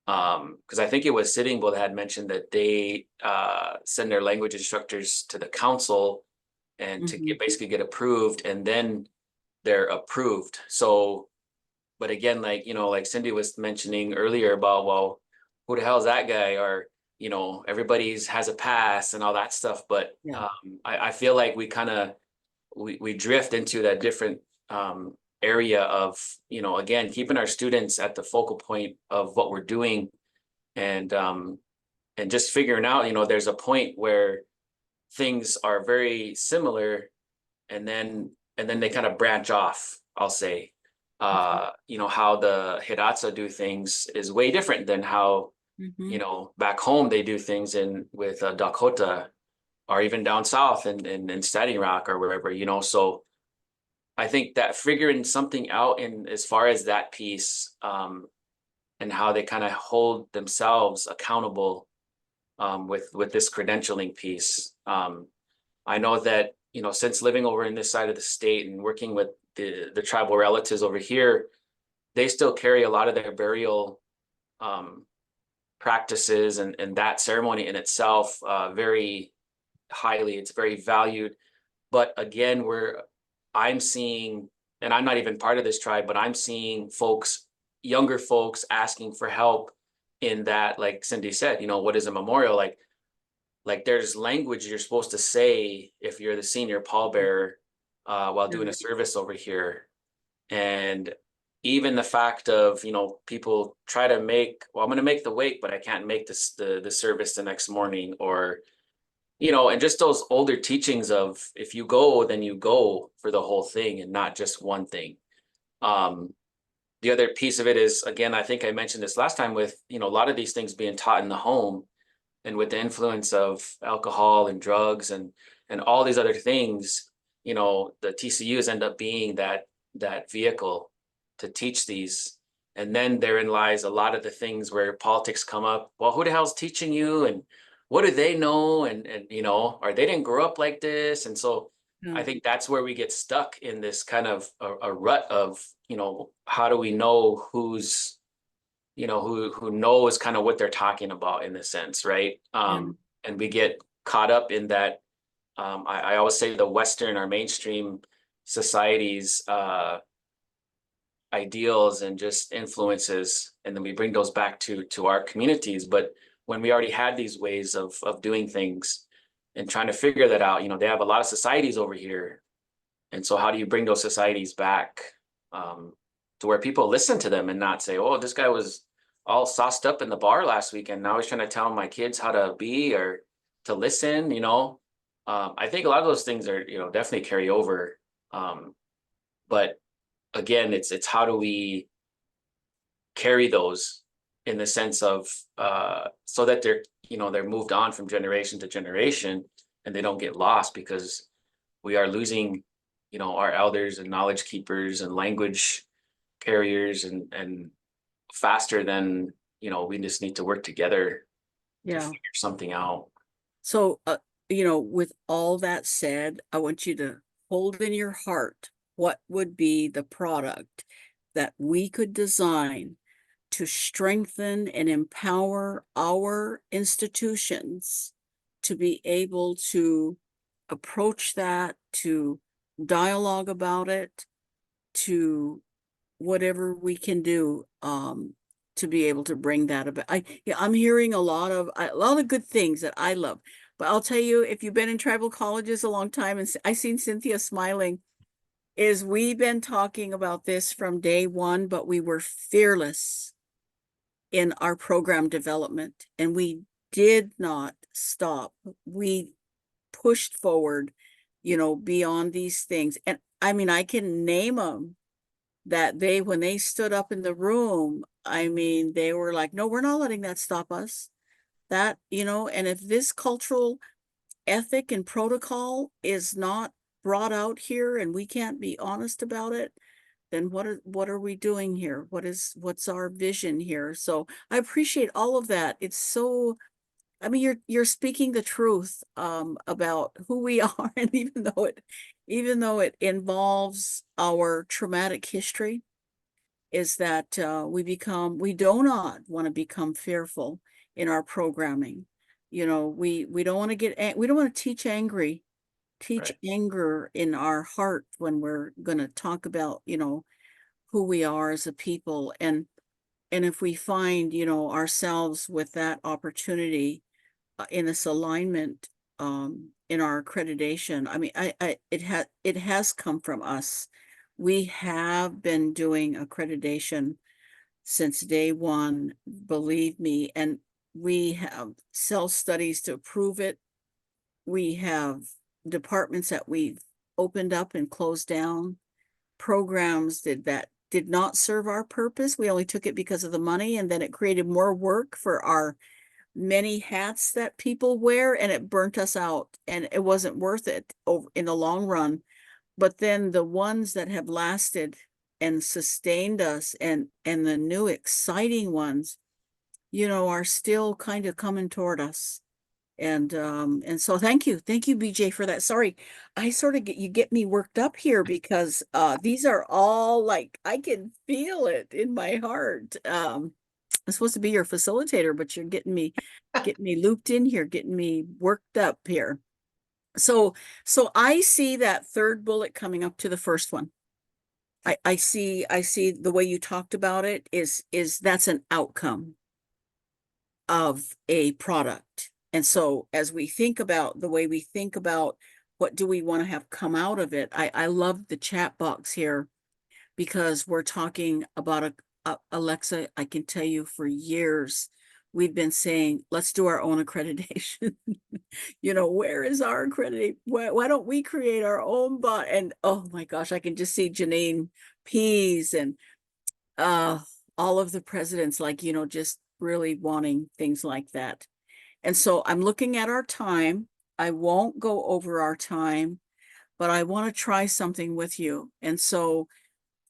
because I think it was Sitting Bull that had mentioned that they send their language instructors to the council and to basically get approved, and then they're approved. So, but again, like Cindy was mentioning earlier about, well, who the hell is that guy? Or, everybody's has a pass and all that stuff. But Yeah. I feel like we kind of, we drift into that different area of, again, keeping our students at the focal point of what we're doing, and just figuring out, there's a point where things are very similar, and then they kind of branch off, I'll say. How the Hidatsa do things is way different than how, back home they do things with Dakota, or even down south in Standing Rock or wherever, so I think that figuring something out in as far as that piece, and how they kind of hold themselves accountable with this credentialing piece. I know that, since living over in this side of the state and working with the tribal relatives over here, they still carry a lot of their burial practices, and that ceremony in itself very highly. It's very valued. But again, I'm seeing, and I'm not even part of this tribe, but I'm seeing younger folks asking for help in that, like Cindy said, what is a memorial? Like there's language you're supposed to say if you're the senior pallbearer while doing a service over here. And even the fact of, people try to well, I'm going to make the wake, but I can't make the service the next morning, or, and just those older teachings of, if you go, then you go for the whole thing and not just one thing. The other piece of it is, again, I think I mentioned this last time with, a lot of these things being taught in the home, and with the influence of alcohol and drugs and all these other things, the TCUs end up being that vehicle to teach these. And then therein lies a lot of the things where politics come up. Well, who the hell's teaching you? And what do they know? And or they didn't grow up like this. And so I think that's where we get stuck in this kind of a rut of, how do we know who's, who knows kind of what they're talking about in a sense, right? And we get caught up in that. I always say the Western or mainstream society's ideals and just influences, and then we bring those back to our communities. But when we already had these ways of doing things and trying to figure that out, they have a lot of societies over here. And so how do you bring those societies back to where people listen to them and not say, oh, this guy was all sauced up in the bar last weekend, now he's trying to tell my kids how to be or to listen, I think a lot of those things are, definitely carry over. But again, it's how do we carry those in the sense of so that they're moved on from generation to generation, and they don't get lost, because we are losing, our elders and knowledge keepers and language carriers and faster than, we just need to work together to figure something out. So, with all that said, I want you to hold in your heart what would be the product that we could design to strengthen and empower our institutions to be able to approach that, to dialogue about it, to whatever we can do to be able to bring that about. I'm hearing a lot of good things that I love. But I'll tell you, if you've been in tribal colleges a long time, and I seen Cynthia smiling, is we've been talking about this from day one, but we were fearless in our program development, and we did not stop. We pushed forward, beyond these things. And I mean, I can name them that when they stood up in the room, I mean, they were like, no, we're not letting that stop us. That, and if this cultural ethic and protocol is not brought out here and we can't be honest about it, then what are we doing here? What's our vision here? So I appreciate all of that. It's so, I mean, you're speaking the truth about who we are, and even though it involves our traumatic history, is that we do not want to become fearful in our programming. You know, we don't want to we don't want to teach Right. anger in our heart when we're going to talk about, you know, who we are as a people. And if we find, you know, ourselves with that opportunity in this alignment in our accreditation, I mean, it has come from us. We have been doing accreditation since day one, believe me, and we have self-studies to prove it. We have departments that we've opened up and closed down, programs that did not serve our purpose. We only took it because of the money, and then it created more work for our many hats that people wear, and it burnt us out, and it wasn't worth it in the long run. But then the ones that have lasted and sustained us, and the new exciting ones, you know, are still kind of coming toward us. And so thank you, BJ, for that. Sorry, I sort of get me worked up here because these are all like, I can feel it in my heart. I'm supposed to be your facilitator, but you're getting me looped in here, getting me worked up here. So I see that third bullet coming up to the first one. I see the way you talked about it is that's an outcome of a product. And so as we think about the way we think about what do we want to have come out of it, I love the chat box here, because we're talking about Alexa. I can tell you for years, we've been saying, let's do our own accreditation. You know, where is our accreditation? Why don't we create our own bot? And oh my gosh, I can just see Janine Pease and all of the presidents, like, you know, just really wanting things like that. And so I'm looking at our time. I won't go over our time, but I want to try something with you. And so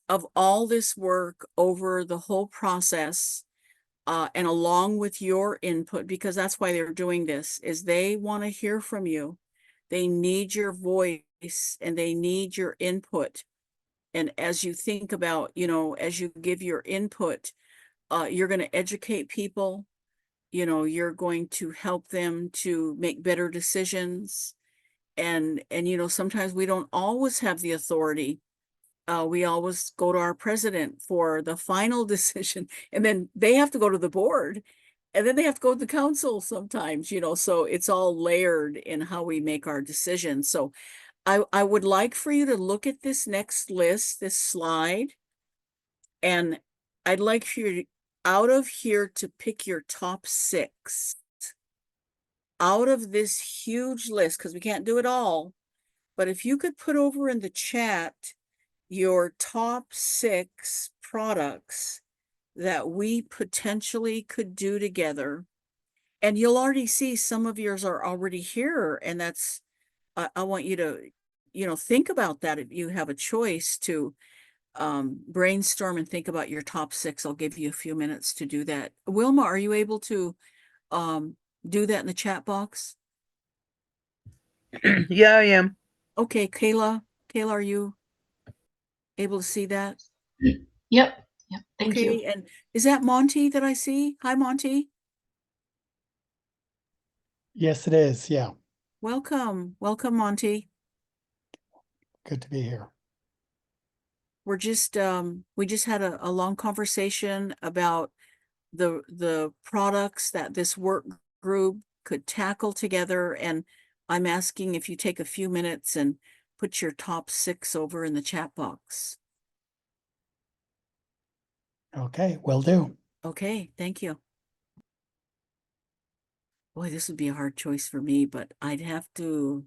of all this work over the whole process, and along with your input, because that's why they're doing this, is they want to hear from you. They need your voice and they need your input. And as you think about, you know, as you give your input, you're going to educate people. You know, you're going to help them to make better decisions. And you know, sometimes we don't always have the authority. We always go to our president for the final decision, and then they have to go to the board, and then they have to go to the council sometimes, you know, so it's all layered in how we make our decisions. So I would like for you to look at this next list, this slide, and I'd like for you to, out of here, to pick your top 6 out of this huge list, because we can't do it all. But if you could put over in the chat your top 6 products that we potentially could do together. And you'll already see some of yours are already here. And that's, I want you to, you know, think about that. If you have a choice to brainstorm and think about your top 6, I'll give you a few minutes to do that. Wilma, are you able to do that in the chat box? Yeah, I am. Okay, Kayla, are you able to see that? Yep. Thank you. Okay, and is that Monty that I see? Hi, Monty. Yes, it is. Yeah. Welcome, Monty. Good to be here. We're just we just had a long conversation about the products that this work group could tackle together, and I'm asking if you take a few minutes and put your top 6 over in the chat box. Okay, will do. Okay, thank you. Boy, this would be a hard choice for me, but I'd have to.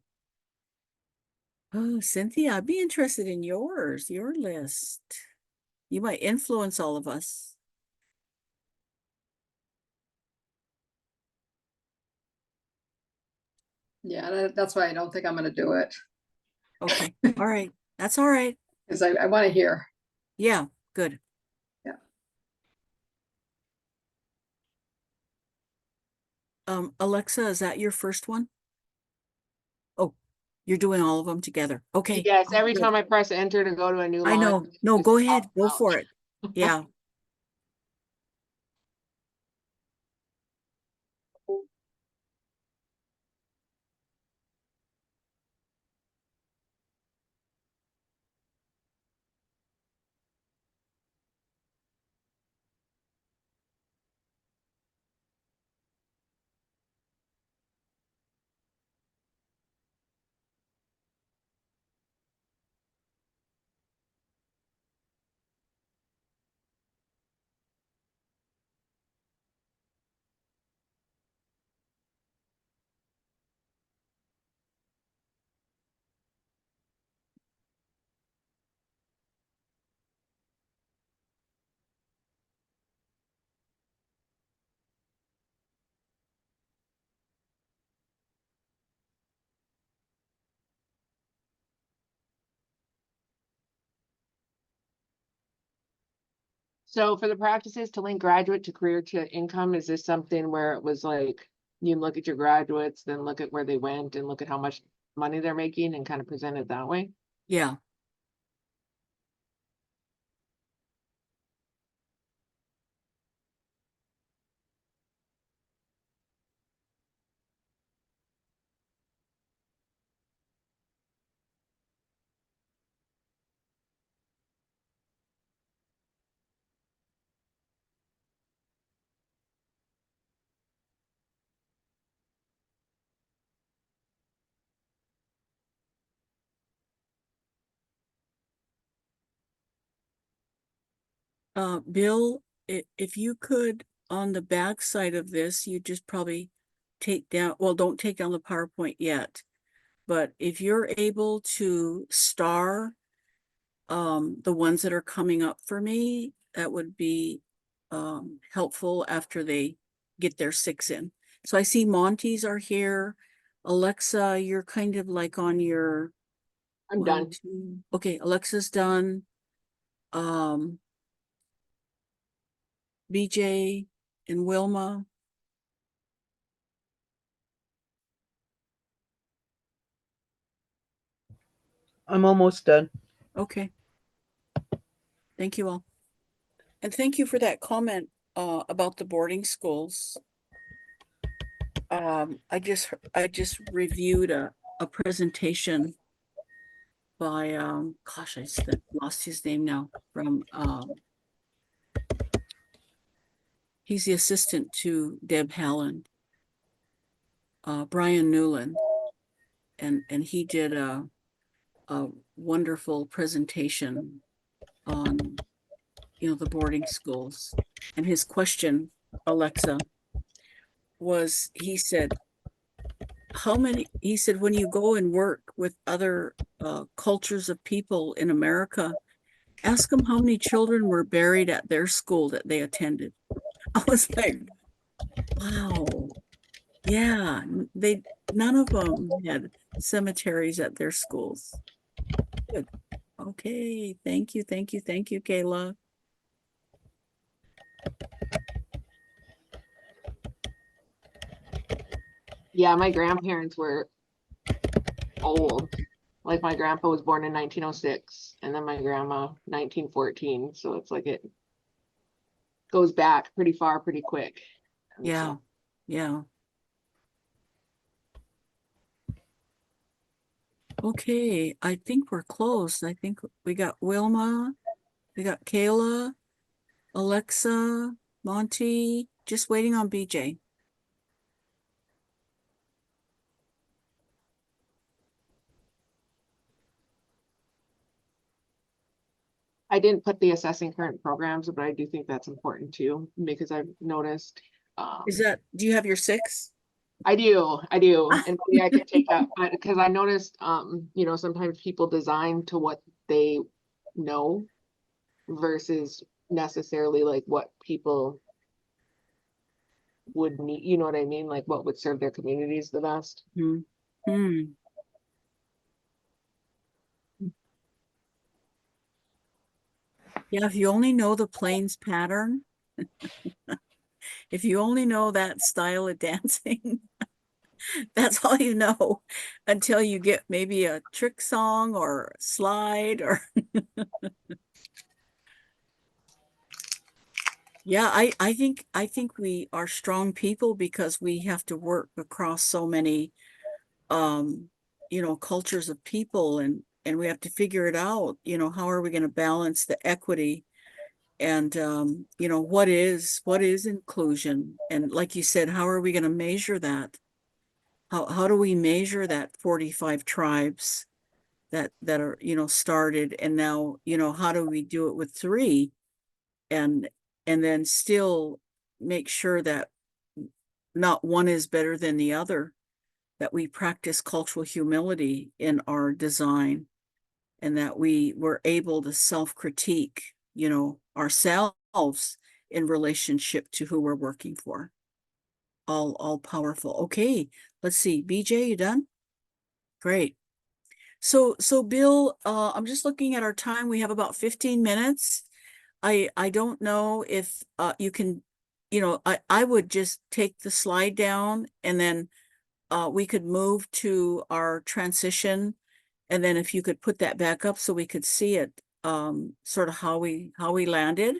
Oh, Cynthia, I'd be interested in your list. You might influence all of us. Yeah, that's why I don't think I'm gonna do it, Okay, all right, that's all right. because I want to hear. Yeah, good. Yeah. Alexa, is that your first one? Oh, you're doing all of them together. Okay. Yes, Oh, every good. time I press enter to go to a new I line. know. No, it go just ahead. pops Go out. for it. Yeah. So for the practices to link graduate to career to income, is this something where it was like, you look at your graduates, then look at where they went and look at how much money they're making and kind of present it that way? Yeah. Bill, if you could, on the back side of this, you just probably take down, well, don't take down the PowerPoint yet. But if you're able to star the ones that are coming up for me, that would be helpful after they get their 6 in. So I see Monty's are here. Alexa, you're kind of like on your I'm one, done. two. Okay, Alexa's done. BJ and Wilma. I'm almost done. Okay. Thank you all. And thank you for that comment about the boarding schools. I just reviewed a presentation by gosh, lost his name now, from he's the assistant to Deb Halland, Brian Newland, and he did a wonderful presentation on, you know, the boarding schools. And his question, Alexa, was, he said, he said, when you go and work with other cultures of people in America, ask them how many children were buried at their school that they attended. I was like, wow. Yeah, none of them had cemeteries at their schools. Good. Okay, thank you, thank you, thank you, Kayla. Yeah, my grandparents were old. Like my grandpa was born in 1906 and then my grandma 1914. So it's like it goes back pretty far, pretty quick. And Yeah, so- yeah. Okay, I think we're close. I think we got Wilma, we got Kayla, Alexa, Monty, just waiting on BJ. I didn't put the assessing current programs, but I do think that's important too, because I've noticed. Do you have your 6? I do, and maybe I can take that, because I noticed, you know, sometimes people design to what they know versus necessarily like what people would need, you know what I mean? Like what would serve their communities the best. Hmm. Hmm. Yeah, if you only know the plains pattern, if you only know that style of dancing, that's all you know until you get maybe a trick song or slide or yeah, I think we are strong people because we have to work across so many um cultures of people and we have to figure it out, how are we going to balance the equity and what is inclusion, and like you said, how are we going to measure that? How do we measure that 45 tribes that are started, and now how do we do it with three, and then still make sure that not one is better than the other, that we practice cultural humility in our design, and that we were able to self-critique, ourselves in relationship to who we're working for. All powerful. Okay, let's see. BJ, you done? Great. So Bill, I'm just looking at our time. We have about 15 minutes. I don't know if you can, I would just take the slide down and then we could move to our transition, and then if you could put that back up so we could see it, sort of how we landed.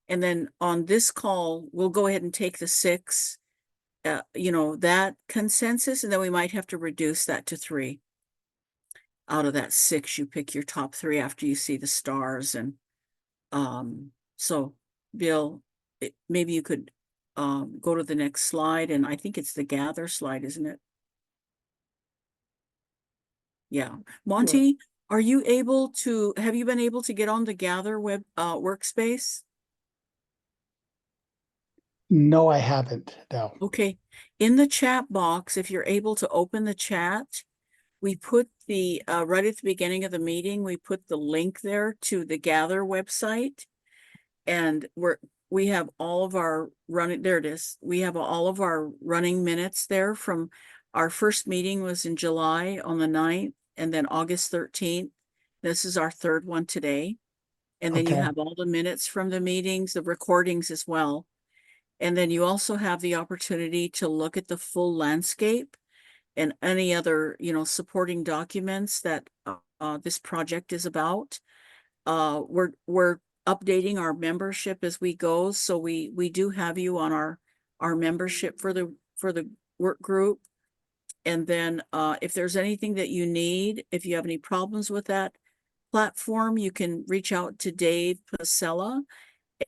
And then on this call, we'll go ahead and take the 6, that consensus, and then we might have to reduce that to 3. Out of that 6, you pick your top 3 after you see the stars. And so Bill, maybe you could go to the next slide, and I think it's the gather slide, isn't it? Yeah. Monty, have you been able to get on the Gather web workspace? No, I haven't. No. Okay. In the chat box, if you're able to open the chat, we put the right at the beginning of the meeting, we put the link there to the Gather website, and we have all of our running, there it is. We have all of our running minutes there from our first meeting was in July on the 9th, and then August 13th. This is our 3rd one today. And then you Okay. have all the minutes from the meetings, the recordings as well. And then you also have the opportunity to look at the full landscape and any other, supporting documents that this project is about. We're updating our membership as we go, so we do have you on our membership for the work group. And then if there's anything that you need, if you have any problems with that platform, you can reach out to Dave Pasella.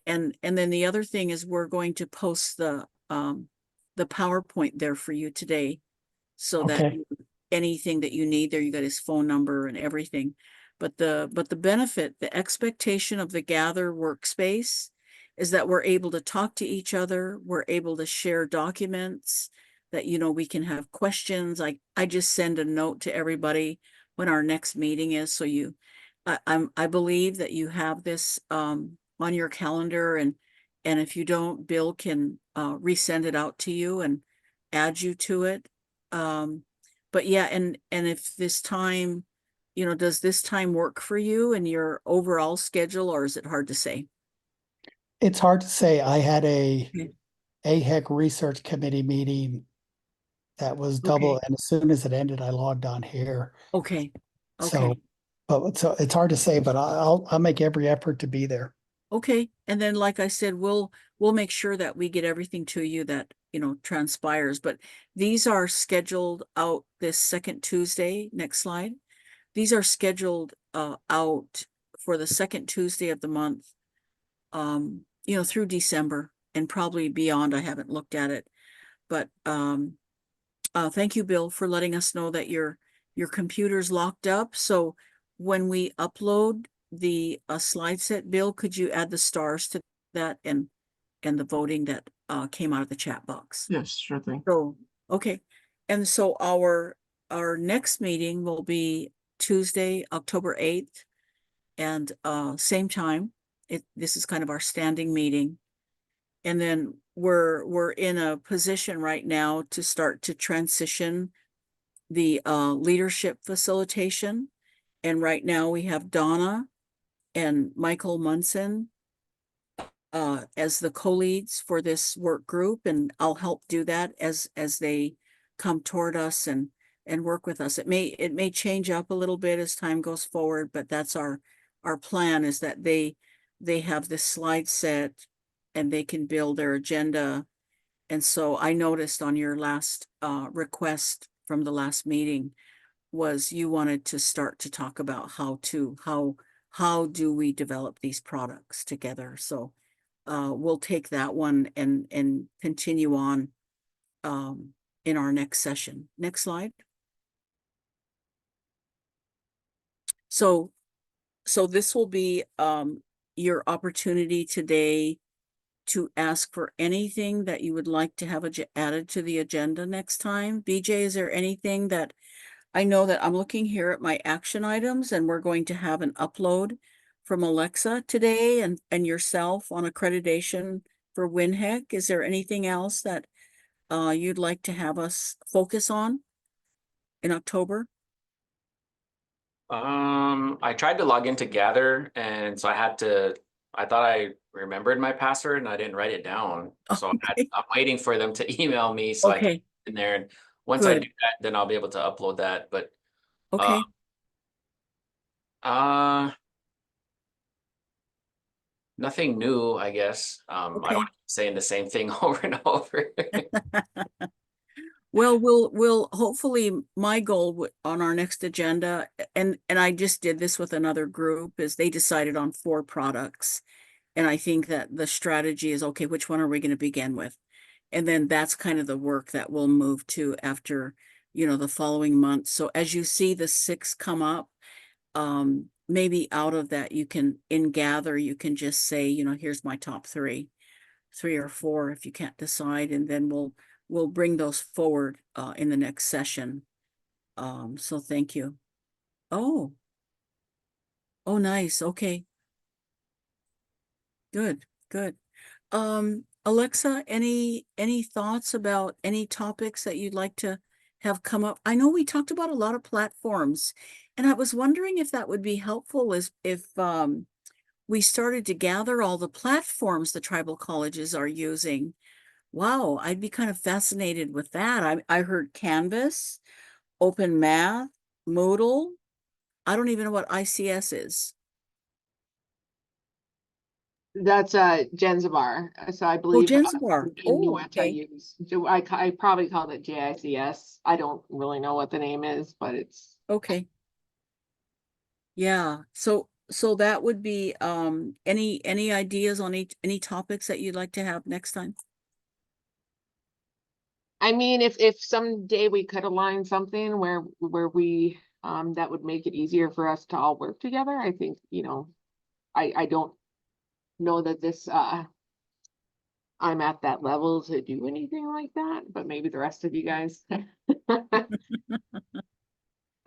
And then the other thing is we're going to post the PowerPoint there for you today, so that Okay. anything that you need there, you got his phone number and everything. But the benefit, the expectation of the Gather workspace is that we're able to talk to each other, we're able to share documents, that we can have questions. I just send a note to everybody when our next meeting is, so I believe that you have this on your calendar, and if you don't, Bill can resend it out to you and add you to it. But yeah, and if this time, does this time work for you and your overall schedule, or is it hard to say? It's hard to say. I had a Okay. AHEC Research Committee meeting that was double, Okay. and as soon as it ended, I logged on here. Okay. So, Okay. so it's hard to say, but I'll make every effort to be there. Okay. And then, like I said, we'll make sure that we get everything to you that, transpires. But these are scheduled out this second Tuesday. Next slide. These are scheduled out for the second Tuesday of the month, through December and probably beyond. I haven't looked at it, but thank you, Bill, for letting us know that your computer's locked up. So when we upload the slide set, Bill, could you add the stars to that and the voting that came out of the chat box? Yes, sure thing. So, okay. And so our next meeting will be Tuesday, October 8th, and same time. This is kind of our standing meeting. And then we're in a position right now to start to transition the leadership facilitation. And right now we have Donna and Michael Munson as the co-leads for this work group, and I'll help do that as they come toward us and work with us. It may change up a little bit as time goes forward, but that's our plan, is that they have this slide set and they can build their agenda. And so I noticed on your last request from the last meeting was you wanted to start to talk about how do we develop these products together. So we'll take that one and continue on in our next session. Next slide. So this will be your opportunity today to ask for anything that you would like to have added to the agenda next time. BJ, is there anything that I know that I'm looking here at my action items, and we're going to have an upload from Alexa today and yourself on accreditation for WinHEC. Is there anything else that you'd like to have us focus on in October? I tried to log into Gather, and so I thought I remembered my password and I didn't write it down. So Okay. I'm waiting for them to email me so I can Okay, get in there. And once I good. do that, then I'll be able to upload that. But Okay, nothing new, I guess. I don't okay. want to keep saying the same thing over and over. Well, we'll hopefully, my goal on our next agenda, and I just did this with another group, is they decided on 4 products. And I think that the strategy is, okay, which one are we going to begin with? And then that's kind of the work that we'll move to after, the following month. So as you see the 6 come up, maybe out of that in Gather, you can just say, here's my top 3 or 4 if you can't decide, and then we'll bring those forward in the next session. So thank you. Oh, nice. Okay. Good. Alexa, any thoughts about any topics that you'd like to have come up? I know we talked about a lot of platforms, and I was wondering if that would be helpful, is if we started to gather all the platforms the tribal colleges are using. Wow, I'd be kind of fascinated with that. I heard Canvas, Open Math, Moodle. I don't even know what ICS is. That's Genzabar. So I Oh, believe Gensbar. Oh, Inuit I okay. use. I probably called it JICS. I don't really know what the name is, but it's Okay. Yeah. So that would be any ideas on any topics that you'd like to have next time? I mean, if someday we could align something where we that would make it easier for us to all work together, I think, I don't know that this I'm at that level to do anything like that, but maybe the rest of you guys. But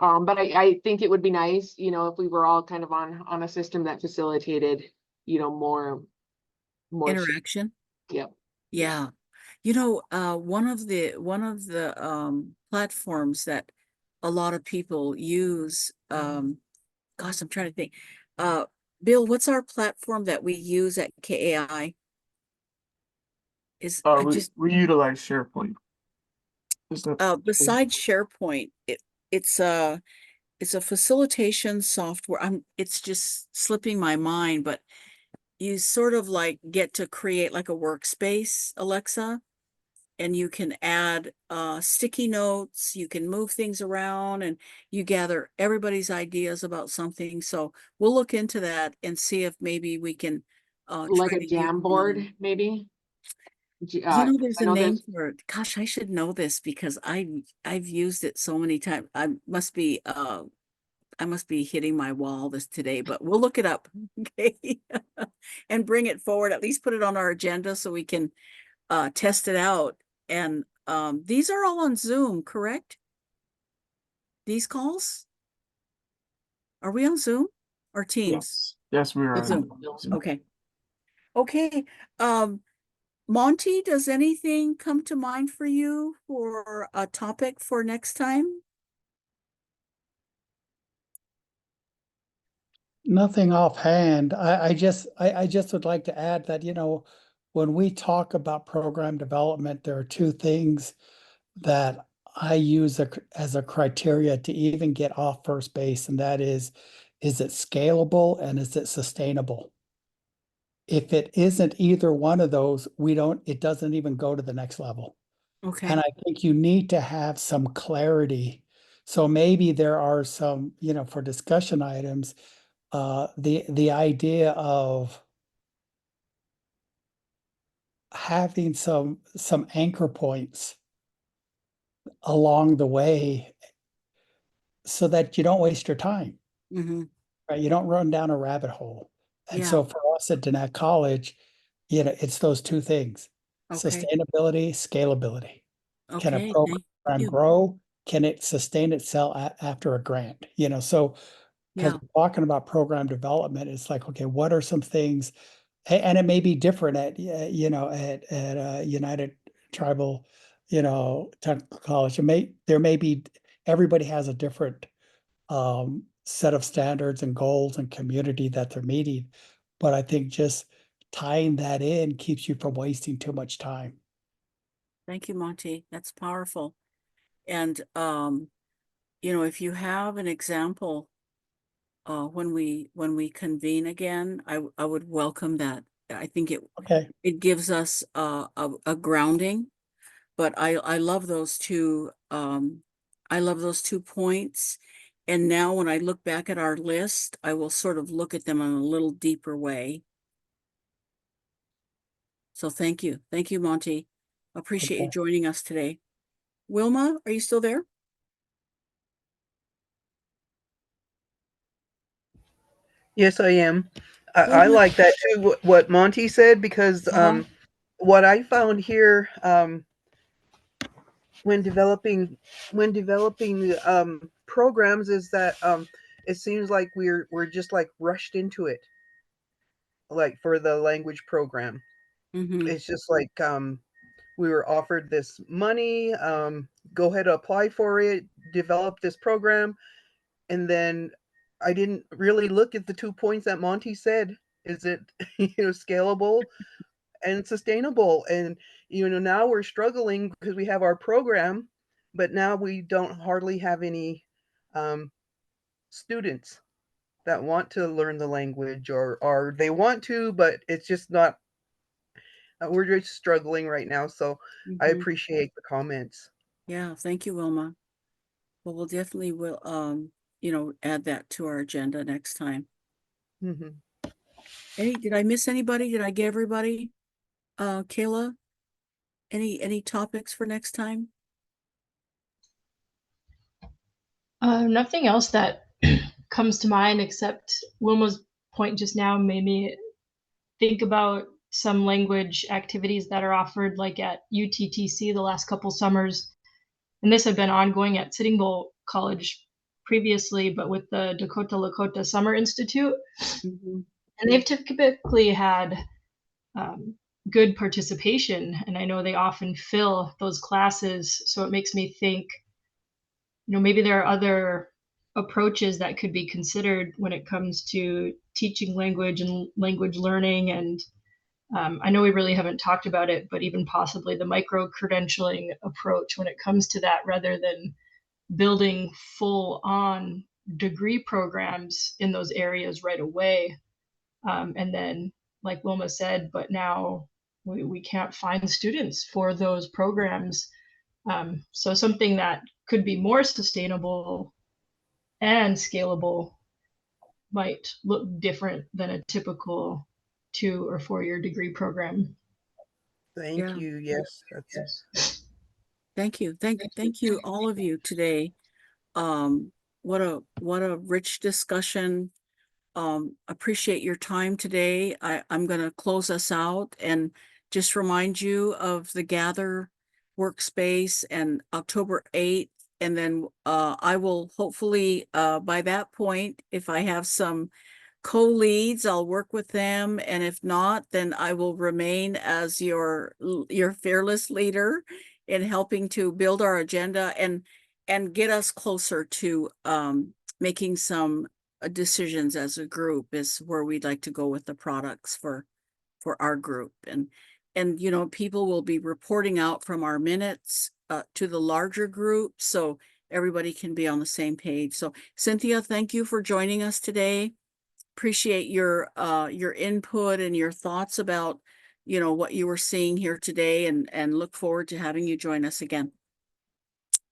I think it would be nice, if we were all kind of on a system that facilitated, more Interaction? Yep. Yeah. One of the platforms that a lot of people use, gosh, I'm trying to think. Bill, what's our platform that we use at KAI? We utilize SharePoint. Is that Besides SharePoint, it's a facilitation software. It's just slipping my mind, but you sort of like get to create like a workspace, Alexa, and you can add sticky notes, you can move things around, and you gather everybody's ideas about something. So we'll look into that and see if maybe we can Like try a to use jam board, maybe. there's I a know name there's for it. Gosh, I should know this because I've used it so many times. I must be hitting my wall this today, but we'll look it up. Okay. And bring it forward, at least put it on our agenda so we can test it out. And these are all on Zoom, correct? These calls? Are we on Zoom or Teams? Yes, we are. Zoom. on Zoom. Okay. Okay. Monty, does anything come to mind for you for a topic for next time? Nothing offhand. I just would like to add that, when we talk about program development, there are two things that I use as a criteria to even get off first base, and that is it scalable and is it sustainable? If it isn't either one of those, it doesn't even go to the next level. Okay, And I think you need to have some clarity. So maybe there are some, for discussion items, the idea of having some anchor points along the way so that you don't waste your time, mm-hmm, right? You don't run down a rabbit hole. And yeah, so for us at Dannett College, it's those two things, okay, sustainability, scalability. Can a okay, thank program you. grow? Can it sustain itself after a grant? So because Yeah, we're talking about program development, it's like, okay, what are some things? And it may be different at United Tribal, Technical College. There may be, everybody has a different set of standards and goals and community that they're meeting. But I think just tying that in keeps you from wasting too much time. thank you, Monty. That's powerful. And, if you have an example, when we convene again, I would welcome that. I think Okay. it gives us a grounding, but I love those two, I love those 2 points. And now when I look back at our list, I will sort of look at them in a little deeper way. So thank you. Thank you, Monty. Appreciate you Okay. joining us today. Wilma, are you still there? Yes, I am. I Wilma. like that too, what Monty said, because Uh-huh. what I found here when developing programs is that it seems like we're just like rushed into it, like for the language program. Mm-hmm. It's just like we were offered this money, go ahead, apply for it, develop this program, and then I didn't really look at the 2 points that Monty said. Is it scalable and sustainable? And now we're struggling because we have our program, but now we don't hardly have any students that want to learn the language, or they want to, but it's just not. We're just struggling right now, so I Mm-hmm. appreciate the comments. Yeah, thank you, Wilma. Well, we'll definitely add that to our agenda next time. Hmm. Did I miss anybody? Did I get everybody? Kayla, any topics for next time? Nothing else that comes to mind except Wilma's point just now made me think about some language activities that are offered like at UTTC the last couple summers. And this had been ongoing at Sitting Bull College previously, but with the Dakota Lakota Summer Institute. Mm-hmm. And they've typically had good participation. And I know they often fill those classes. So it makes me think, maybe there are other approaches that could be considered when it comes to teaching language and language learning. And I know we really haven't talked about it, but even possibly the micro-credentialing approach when it comes to that, rather than building full-on degree programs in those areas right away. And then, like Wilma said, but now we can't find students for those programs. So something that could be more sustainable and scalable might look different than a typical 2 or 4 year degree program. Thank Yeah. you. Yes, that's Thank you. Thank you, all of you today. What a rich discussion. Appreciate your time today. I'm gonna close us out and just remind you of the Gather workspace and October 8th. And then I will hopefully by that point, if I have some co-leads, I'll work with them. And if not, then I will remain as your fearless leader in helping to build our agenda and get us closer to making some decisions as a group is where we'd like to go with the products for our group. And, you know, people will be reporting out from our minutes to the larger group, so everybody can be on the same page. So Cynthia, thank you for joining us today. Appreciate your input and your thoughts about, you know, what you were seeing here today, and look forward to having you join us again.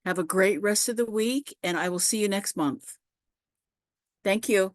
Have a great rest of the week, and I will see you next month. Thank you.